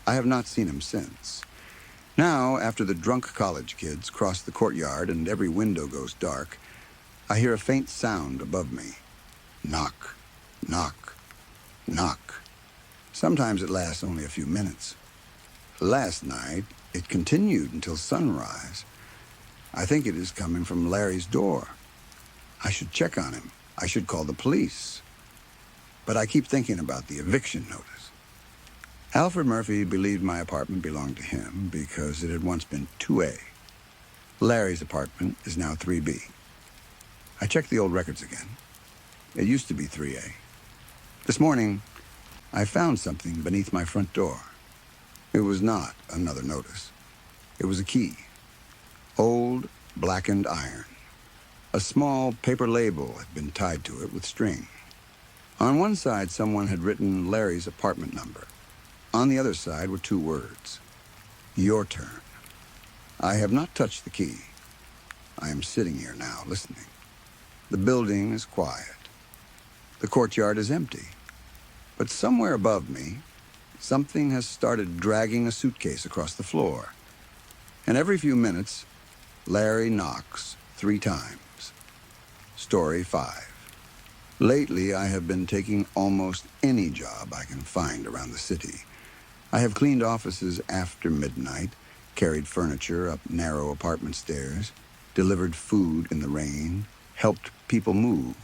A: I have not seen him since. Now, after the drunk college kids cross the courtyard and every window goes dark, I hear a faint sound above me. Knock, knock, knock. Sometimes it lasts only a few minutes. Last night, it continued until sunrise. I think it is coming from Larry's door. I should check on him. I should call the police. But I keep thinking about the eviction notice. Alfred Murphy believed my apartment belonged to him because it had once been 2A. Larry's apartment is now 3B. I checked the old records again. It used to be 3A. This morning, I found something beneath my front door. It was not another notice. It was a key. Old, blackened iron. A small paper label had been tied to it with string. On one side, someone had written Larry's apartment number. On the other side were 2 words. Your turn. I have not touched the key. I am sitting here now, listening. The building is quiet. The courtyard is empty. But somewhere above me, something has started dragging a suitcase across the floor. And every few minutes, Larry knocks 3 times. Story 5. Lately, I have been taking almost any job I can find around the city. I have cleaned offices after midnight, carried furniture up narrow apartment stairs, delivered food in the rain, helped people move,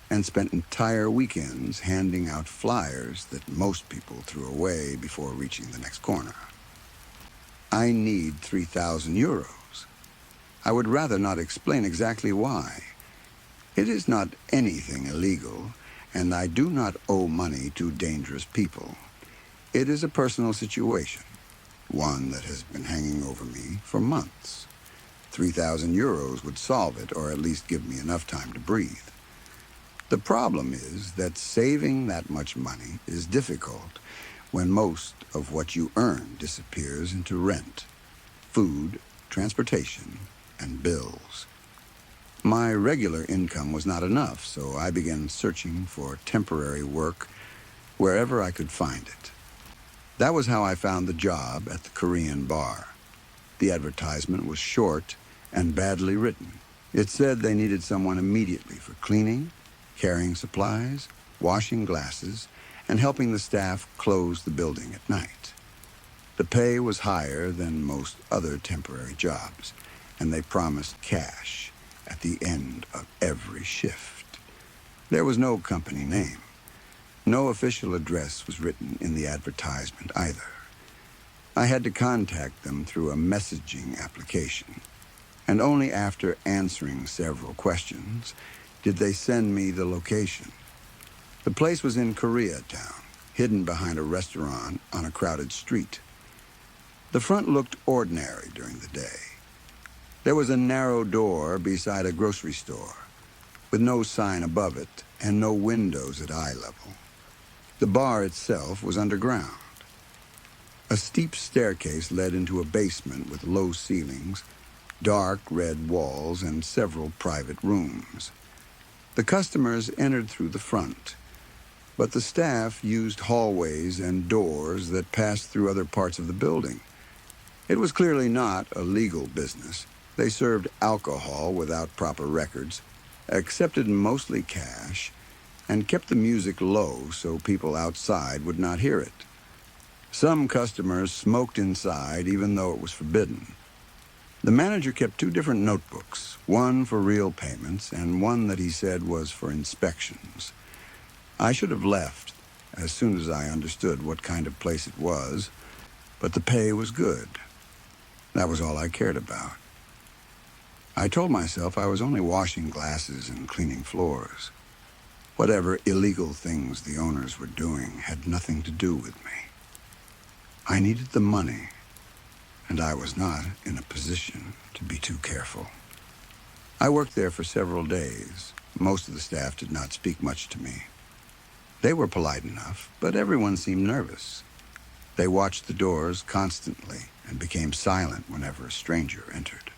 A: and spent entire weekends handing out flyers that most people threw away before reaching the next corner. I need 3,000 euros. I would rather not explain exactly why. It is not anything illegal, and I do not owe money to dangerous people. It is a personal situation, one that has been hanging over me for months. 3,000 euros would solve it, or at least give me enough time to breathe. The problem is that saving that much money is difficult when most of what you earn disappears into rent, food, transportation, and bills. My regular income was not enough, so I began searching for temporary work wherever I could find it. That was how I found the job at the Korean bar. The advertisement was short and badly written. It said they needed someone immediately for cleaning, carrying supplies, washing glasses, and helping the staff close the building at night. The pay was higher than most other temporary jobs, and they promised cash at the end of every shift. There was no company name. No official address was written in the advertisement either. I had to contact them through a messaging application, and only after answering several questions did they send me the location. The place was in Koreatown, hidden behind a restaurant on a crowded street. The front looked ordinary during the day. There was a narrow door beside a grocery store, with no sign above it and no windows at eye level. The bar itself was underground. A steep staircase led into a basement with low ceilings, dark red walls, and several private rooms. The customers entered through the front, but the staff used hallways and doors that passed through other parts of the building. It was clearly not a legal business. They served alcohol without proper records, accepted mostly cash, and kept the music low so people outside would not hear it. Some customers smoked inside even though it was forbidden. The manager kept two different notebooks, one for real payments and one that he said was for inspections. I should have left as soon as I understood what kind of place it was, but the pay was good. That was all I cared about. I told myself I was only washing glasses and cleaning floors. Whatever illegal things the owners were doing had nothing to do with me. I needed the money, and I was not in a position to be too careful. I worked there for several days. Most of the staff did not speak much to me. They were polite enough, but everyone seemed nervous. They watched the doors constantly and became silent whenever a stranger entered.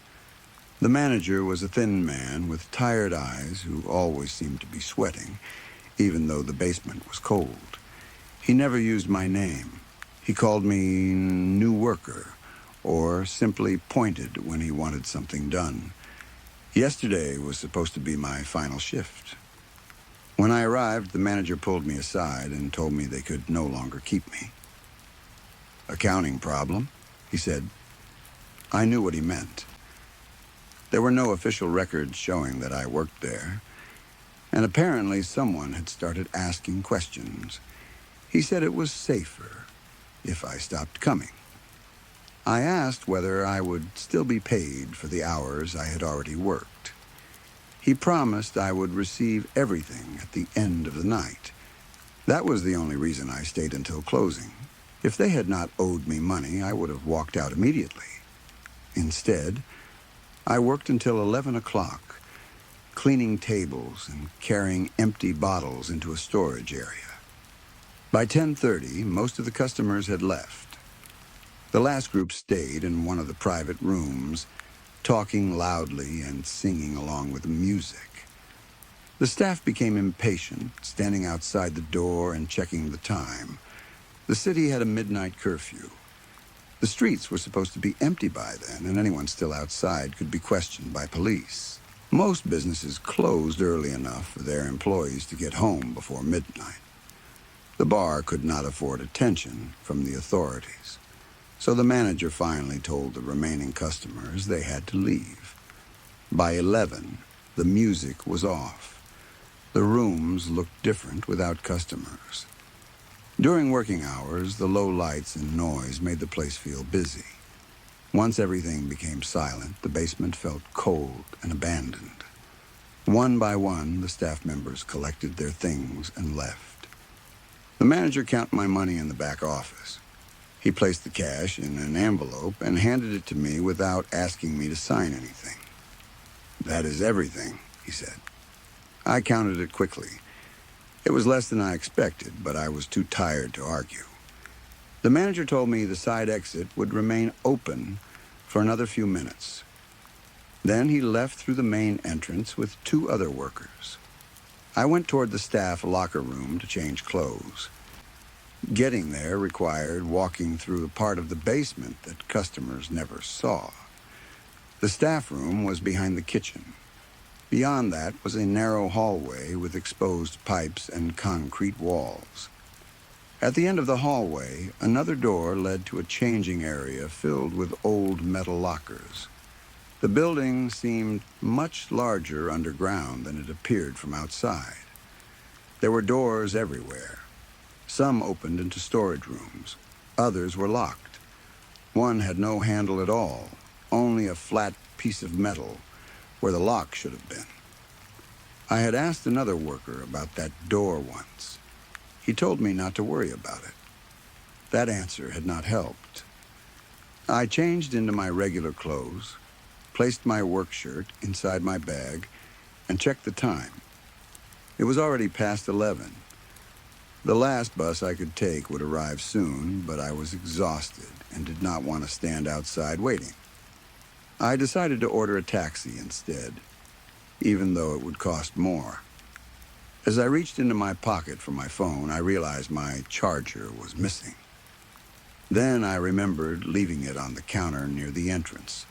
A: The manager was a thin man with tired eyes who always seemed to be sweating, even though the basement was cold. He never used my name. He called me new worker, or simply pointed when he wanted something done. Yesterday was supposed to be my final shift. When I arrived, the manager pulled me aside and told me they could no longer keep me. "Accounting problem?" he said. I knew what he meant. There were no official records showing that I worked there, and apparently someone had started asking questions. He said it was safer if I stopped coming. I asked whether I would still be paid for the hours I had already worked. He promised I would receive everything at the end of the night. That was the only reason I stayed until closing. If they had not owed me money, I would have walked out immediately. Instead, I worked until 11 o'clock, cleaning tables and carrying empty bottles into a storage area. By 10:30, most of the customers had left. The last group stayed in one of the private rooms, talking loudly and singing along with the music. The staff became impatient, standing outside the door and checking the time. The city had a midnight curfew. The streets were supposed to be empty by then, and anyone still outside could be questioned by police. Most businesses closed early enough for their employees to get home before midnight. The bar could not afford attention from the authorities, so the manager finally told the remaining customers they had to leave. By 11, the music was off. The rooms looked different without customers. During working hours, the low lights and noise made the place feel busy. Once everything became silent, the basement felt cold and abandoned. One by one, the staff members collected their things and left. The manager counted my money in the back office. He placed the cash in an envelope and handed it to me without asking me to sign anything. "That is everything," he said. I counted it quickly. It was less than I expected, but I was too tired to argue. The manager told me the side exit would remain open for another few minutes. Then he left through the main entrance with 2 other workers. I went toward the staff locker room to change clothes. Getting there required walking through a part of the basement that customers never saw. The staff room was behind the kitchen. Beyond that was a narrow hallway with exposed pipes and concrete walls. At the end of the hallway, another door led to a changing area filled with old metal lockers. The building seemed much larger underground than it appeared from outside. There were doors everywhere. Some opened into storage rooms. Others were locked. One had no handle at all, only a flat piece of metal where the lock should have been. I had asked another worker about that door once. He told me not to worry about it. That answer had not helped. I changed into my regular clothes, placed my work shirt inside my bag, and checked the time. It was already past 11. The last bus I could take would arrive soon, but I was exhausted and did not want to stand outside waiting. I decided to order a taxi instead, even though it would cost more. As I reached into my pocket for my phone, I realized my charger was missing. Then I remembered leaving it on the counter near the entrance.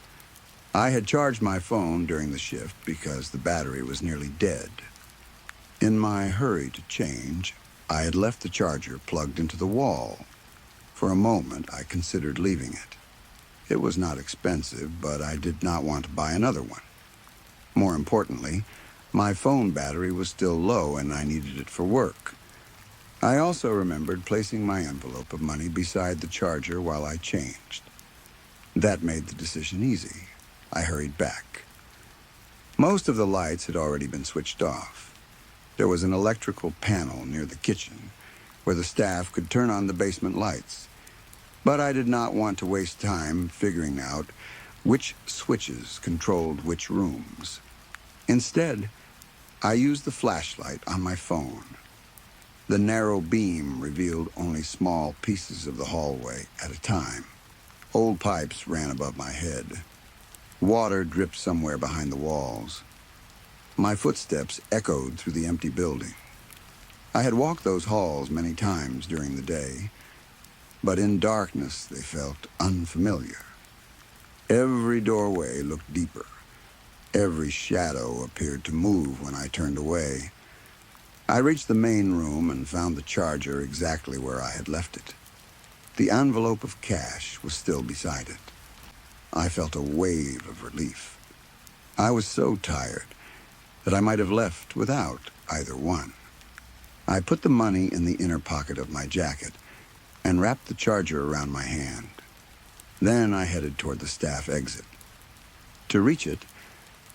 A: I had charged my phone during the shift because the battery was nearly dead. In my hurry to change, I had left the charger plugged into the wall. For a moment, I considered leaving it. It was not expensive, but I did not want to buy another one. More importantly, my phone battery was still low and I needed it for work. I also remembered placing my envelope of money beside the charger while I changed. That made the decision easy. I hurried back. Most of the lights had already been switched off. There was an electrical panel near the kitchen where the staff could turn on the basement lights. But I did not want to waste time figuring out which switches controlled which rooms. Instead, I used the flashlight on my phone. The narrow beam revealed only small pieces of the hallway at a time. Old pipes ran above my head. Water dripped somewhere behind the walls. My footsteps echoed through the empty building. I had walked those halls many times during the day, but in darkness they felt unfamiliar. Every doorway looked deeper. Every shadow appeared to move when I turned away. I reached the main room and found the charger exactly where I had left it. The envelope of cash was still beside it. I felt a wave of relief. I was so tired that I might have left without either one. I put the money in the inner pocket of my jacket and wrapped the charger around my hand. Then I headed toward the staff exit. To reach it,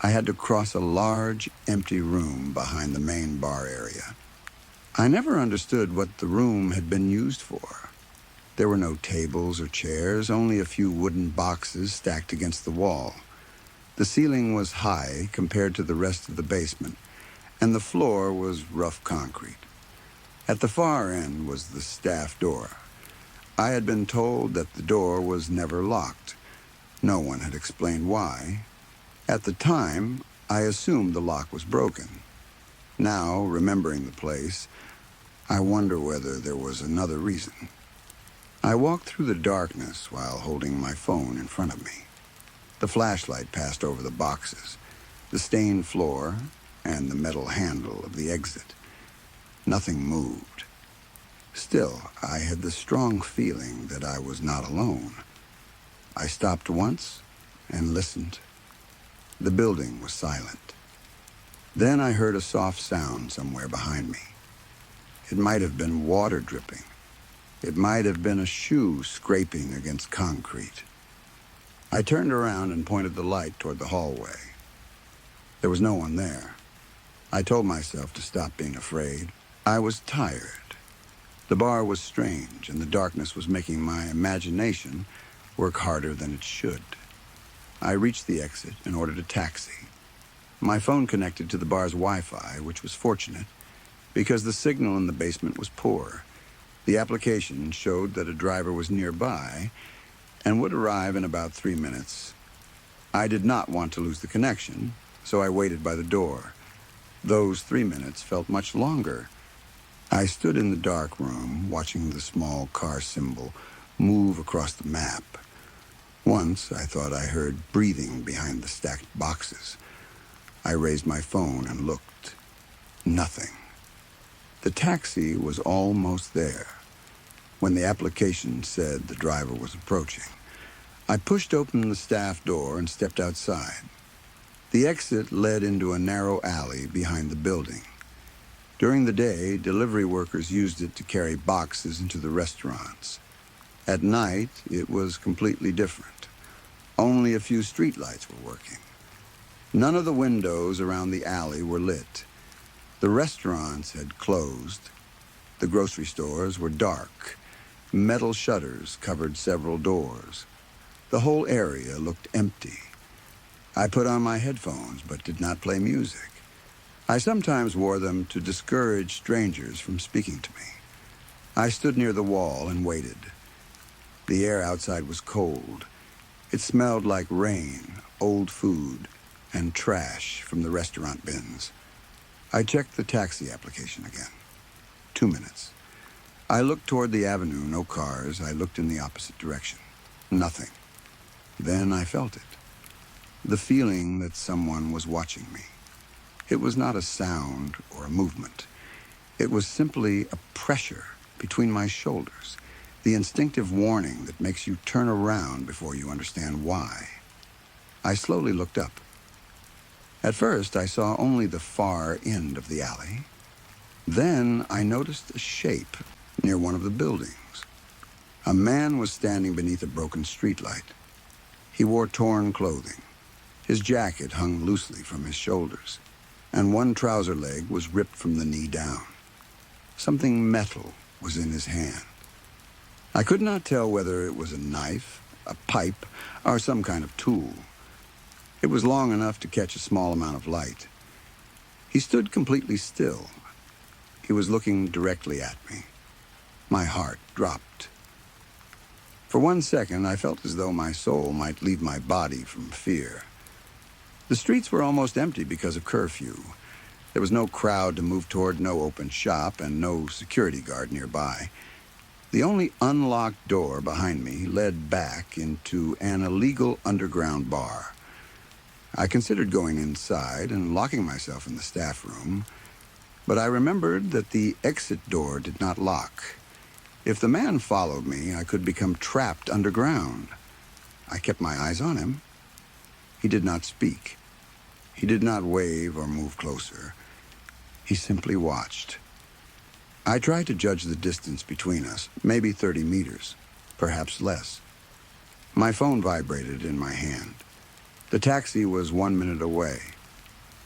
A: I had to cross a large, empty room behind the main bar area. I never understood what the room had been used for. There were no tables or chairs, only a few wooden boxes stacked against the wall. The ceiling was high compared to the rest of the basement, and the floor was rough concrete. At the far end was the staff door. I had been told that the door was never locked. No one had explained why. At the time, I assumed the lock was broken. Now, remembering the place, I wonder whether there was another reason. I walked through the darkness while holding my phone in front of me. The flashlight passed over the boxes. the stained floor, and the metal handle of the exit. Nothing moved. Still, I had the strong feeling that I was not alone. I stopped once and listened. The building was silent. Then I heard a soft sound somewhere behind me. It might have been water dripping. It might have been a shoe scraping against concrete. I turned around and pointed the light toward the hallway. There was no one there. I told myself to stop being afraid. I was tired. The bar was strange, and the darkness was making my imagination work harder than it should. I reached the exit and ordered a taxi. My phone connected to the bar's Wi-Fi, which was fortunate, because the signal in the basement was poor. The application showed that a driver was nearby and would arrive in about 3 minutes. I did not want to lose the connection, so I waited by the door. Those 3 minutes felt much longer. I stood in the dark room, watching the small car symbol move across the map. Once, I thought I heard breathing behind the stacked boxes. I raised my phone and looked. Nothing. The taxi was almost there. When the application said the driver was approaching, I pushed open the staff door and stepped outside. The exit led into a narrow alley behind the building. During the day, delivery workers used it to carry boxes into the restaurants. At night, it was completely different. Only a few streetlights were working. None of the windows around the alley were lit. The restaurants had closed. The grocery stores were dark. Metal shutters covered several doors. The whole area looked empty. I put on my headphones but did not play music. I sometimes wore them to discourage strangers from speaking to me. I stood near the wall and waited. The air outside was cold. It smelled like rain, old food, and trash from the restaurant bins. I checked the taxi application again. 2 minutes. I looked toward the avenue, no cars. I looked in the opposite direction. Nothing. Then I felt it. The feeling that someone was watching me. It was not a sound or a movement. It was simply a pressure between my shoulders, the instinctive warning that makes you turn around before you understand why. I slowly looked up. At first, I saw only the far end of the alley. Then I noticed a shape near one of the buildings. A man was standing beneath a broken streetlight. He wore torn clothing. His jacket hung loosely from his shoulders, and one trouser leg was ripped from the knee down. Something metal was in his hand. I could not tell whether it was a knife, a pipe, or some kind of tool. It was long enough to catch a small amount of light. He stood completely still. He was looking directly at me. My heart dropped. For 1 second, I felt as though my soul might leave my body from fear. The streets were almost empty because of curfew. There was no crowd to move toward, no open shop, and no security guard nearby. The only unlocked door behind me led back into an illegal underground bar. I considered going inside and locking myself in the staff room, but I remembered that the exit door did not lock. If the man followed me, I could become trapped underground. I kept my eyes on him. He did not speak. He did not wave or move closer. He simply watched. I tried to judge the distance between us, maybe 30 meters, perhaps less. My phone vibrated in my hand. The taxi was 1 minute away.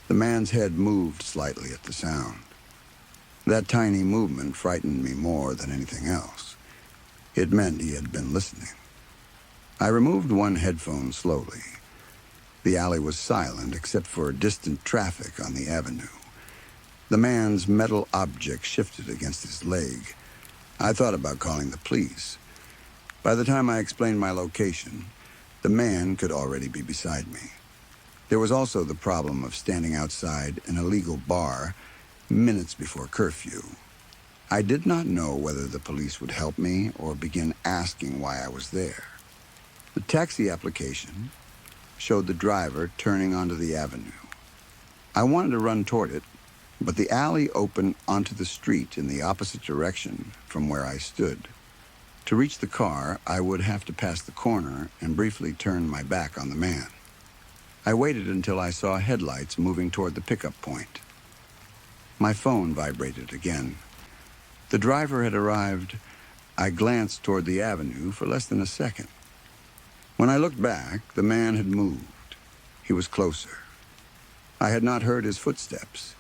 A: The man's head moved slightly at the sound. That tiny movement frightened me more than anything else. It meant he had been listening. I removed one headphone slowly. The alley was silent except for distant traffic on the avenue. The man's metal object shifted against his leg. I thought about calling the police. By the time I explained my location, the man could already be beside me. There was also the problem of standing outside an illegal bar minutes before curfew. I did not know whether the police would help me or begin asking why I was there. The taxi application showed the driver turning onto the avenue. I wanted to run toward it, but the alley opened onto the street in the opposite direction from where I stood. To reach the car, I would have to pass the corner and briefly turn my back on the man. I waited until I saw headlights moving toward the pickup point. My phone vibrated again. The driver had arrived. I glanced toward the avenue for less than a second. When I looked back, the man had moved. He was closer. I had not heard his footsteps.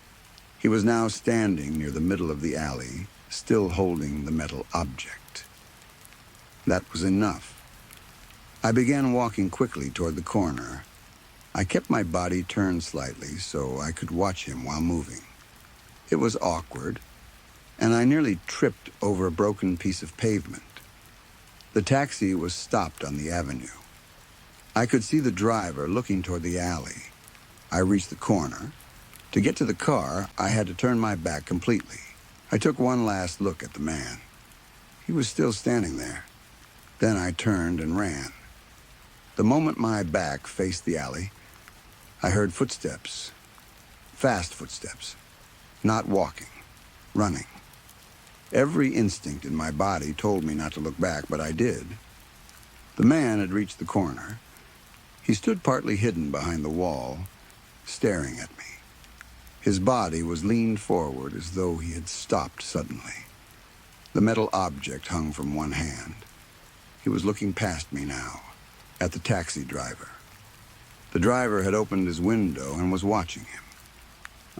A: He was now standing near the middle of the alley, still holding the metal object. That was enough. I began walking quickly toward the corner. I kept my body turned slightly so I could watch him while moving. It was awkward, and I nearly tripped over a broken piece of pavement. The taxi was stopped on the avenue. I could see the driver looking toward the alley. I reached the corner. To get to the car, I had to turn my back completely. I took one last look at the man. He was still standing there. Then I turned and ran. The moment my back faced the alley, I heard footsteps. Fast footsteps. Not walking. Running. Every instinct in my body told me not to look back, but I did. The man had reached the corner. He stood partly hidden behind the wall, staring at me. His body was leaned forward as though he had stopped suddenly. The metal object hung from one hand. He was looking past me now, at the taxi driver. The driver had opened his window and was watching him.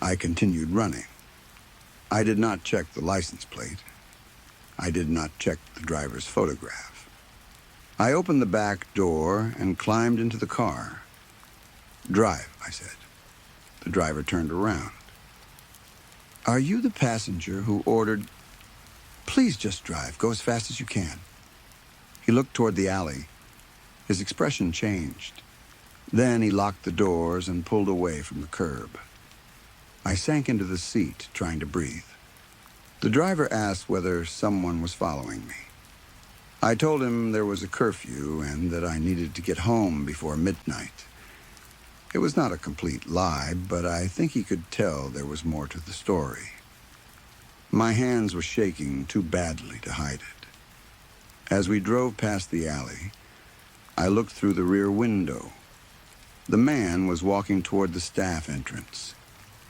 A: I continued running. I did not check the license plate. I did not check the driver's photograph. I opened the back door and climbed into the car. "Drive," I said. The driver turned around. "Are you the passenger who ordered—" "Please just drive. Go as fast as you can." He looked toward the alley. His expression changed. Then he locked the doors and pulled away from the curb. I sank into the seat, trying to breathe. The driver asked whether someone was following me. I told him there was a curfew and that I needed to get home before midnight. It was not a complete lie, but I think he could tell there was more to the story. My hands were shaking too badly to hide it. As we drove past the alley, I looked through the rear window. The man was walking toward the staff entrance.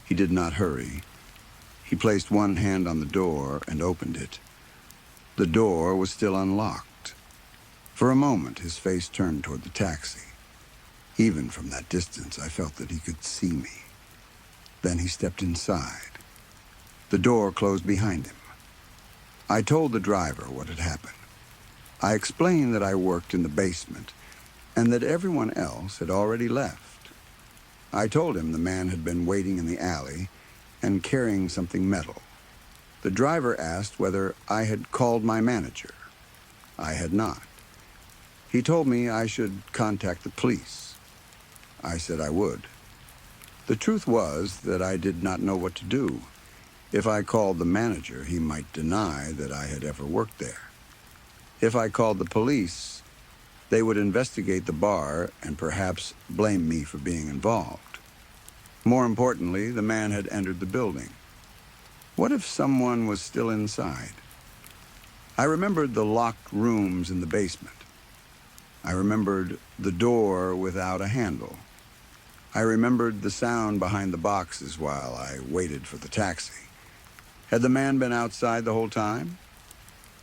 A: He did not hurry. He placed one hand on the door and opened it. The door was still unlocked. For a moment, his face turned toward the taxi. Even from that distance, I felt that he could see me. Then he stepped inside. The door closed behind him. I told the driver what had happened. I explained that I worked in the basement and that everyone else had already left. I told him the man had been waiting in the alley and carrying something metal. The driver asked whether I had called my manager. I had not. He told me I should contact the police. I said I would. The truth was that I did not know what to do. If I called the manager, he might deny that I had ever worked there. If I called the police, they would investigate the bar and perhaps blame me for being involved. More importantly, the man had entered the building. What if someone was still inside? I remembered the locked rooms in the basement. I remembered the door without a handle. I remembered the sound behind the boxes while I waited for the taxi. Had the man been outside the whole time?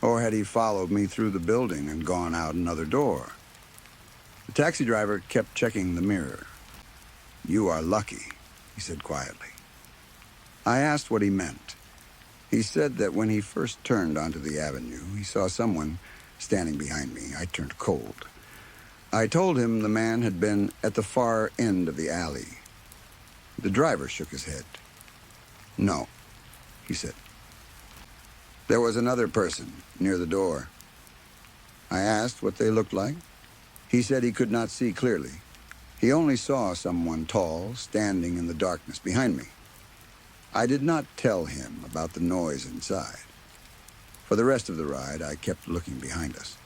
A: Or had he followed me through the building and gone out another door? The taxi driver kept checking the mirror. "You are lucky," he said quietly. I asked what he meant. He said that when he first turned onto the avenue, he saw someone standing behind me. I turned cold. I told him the man had been at the far end of the alley. The driver shook his head. "No," he said. "There was another person near the door." I asked what they looked like. He said he could not see clearly. He only saw someone tall standing in the darkness behind me. I did not tell him about the noise inside. For the rest of the ride, I kept looking behind us.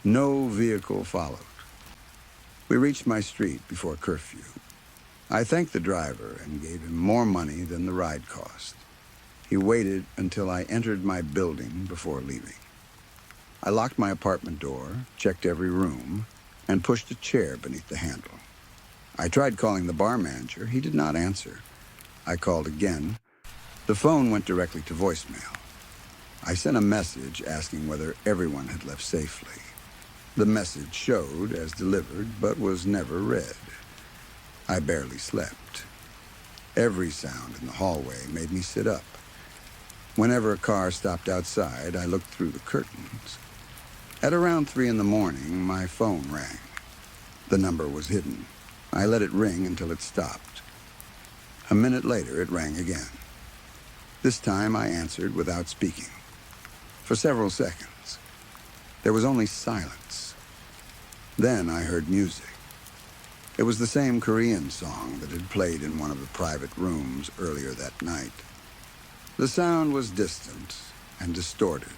A: No vehicle followed. We reached my street before curfew. I thanked the driver and gave him more money than the ride cost. He waited until I entered my building before leaving. I locked my apartment door, checked every room, and pushed a chair beneath the handle. I tried calling the bar manager. He did not answer. I called again. The phone went directly to voicemail. I sent a message asking whether everyone had left safely. The message showed as delivered, but was never read. I barely slept. Every sound in the hallway made me sit up. Whenever a car stopped outside, I looked through the curtains. At around 3 in the morning, my phone rang. The number was hidden. I let it ring until it stopped. A minute later, it rang again. This time, I answered without speaking. For several seconds, there was only silence. Then I heard music. It was the same Korean song that had played in one of the private rooms earlier that night. The sound was distant and distorted,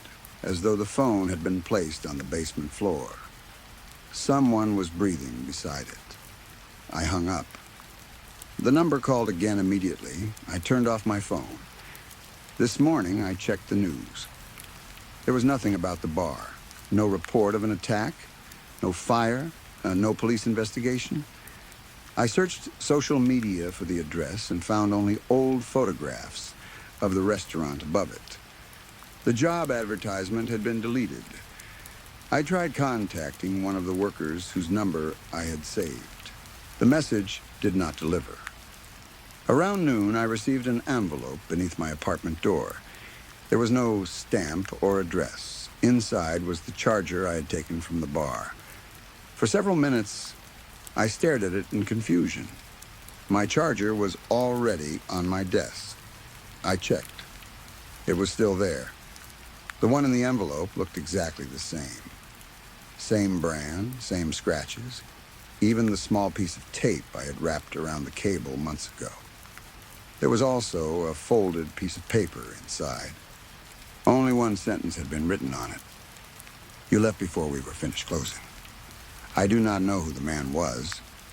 A: as though the phone had been placed on the basement floor. Someone was breathing beside it. I hung up. The number called again immediately. I turned off my phone. This morning, I checked the news. There was nothing about the bar. No report of an attack, no fire, no police investigation. I searched social media for the address and found only old photographs of the restaurant above it. The job advertisement had been deleted. I tried contacting one of the workers whose number I had saved. The message did not deliver. Around noon, I received an envelope beneath my apartment door. There was no stamp or address. Inside was the charger I had taken from the bar. For several minutes, I stared at it in confusion. My charger was already on my desk. I checked. It was still there. The one in the envelope looked exactly the same. Same brand, same scratches, even the small piece of tape I had wrapped around the cable months ago. There was also a folded piece of paper inside. Only one sentence had been written on it. You left before we were finished closing. I do not know who the man was.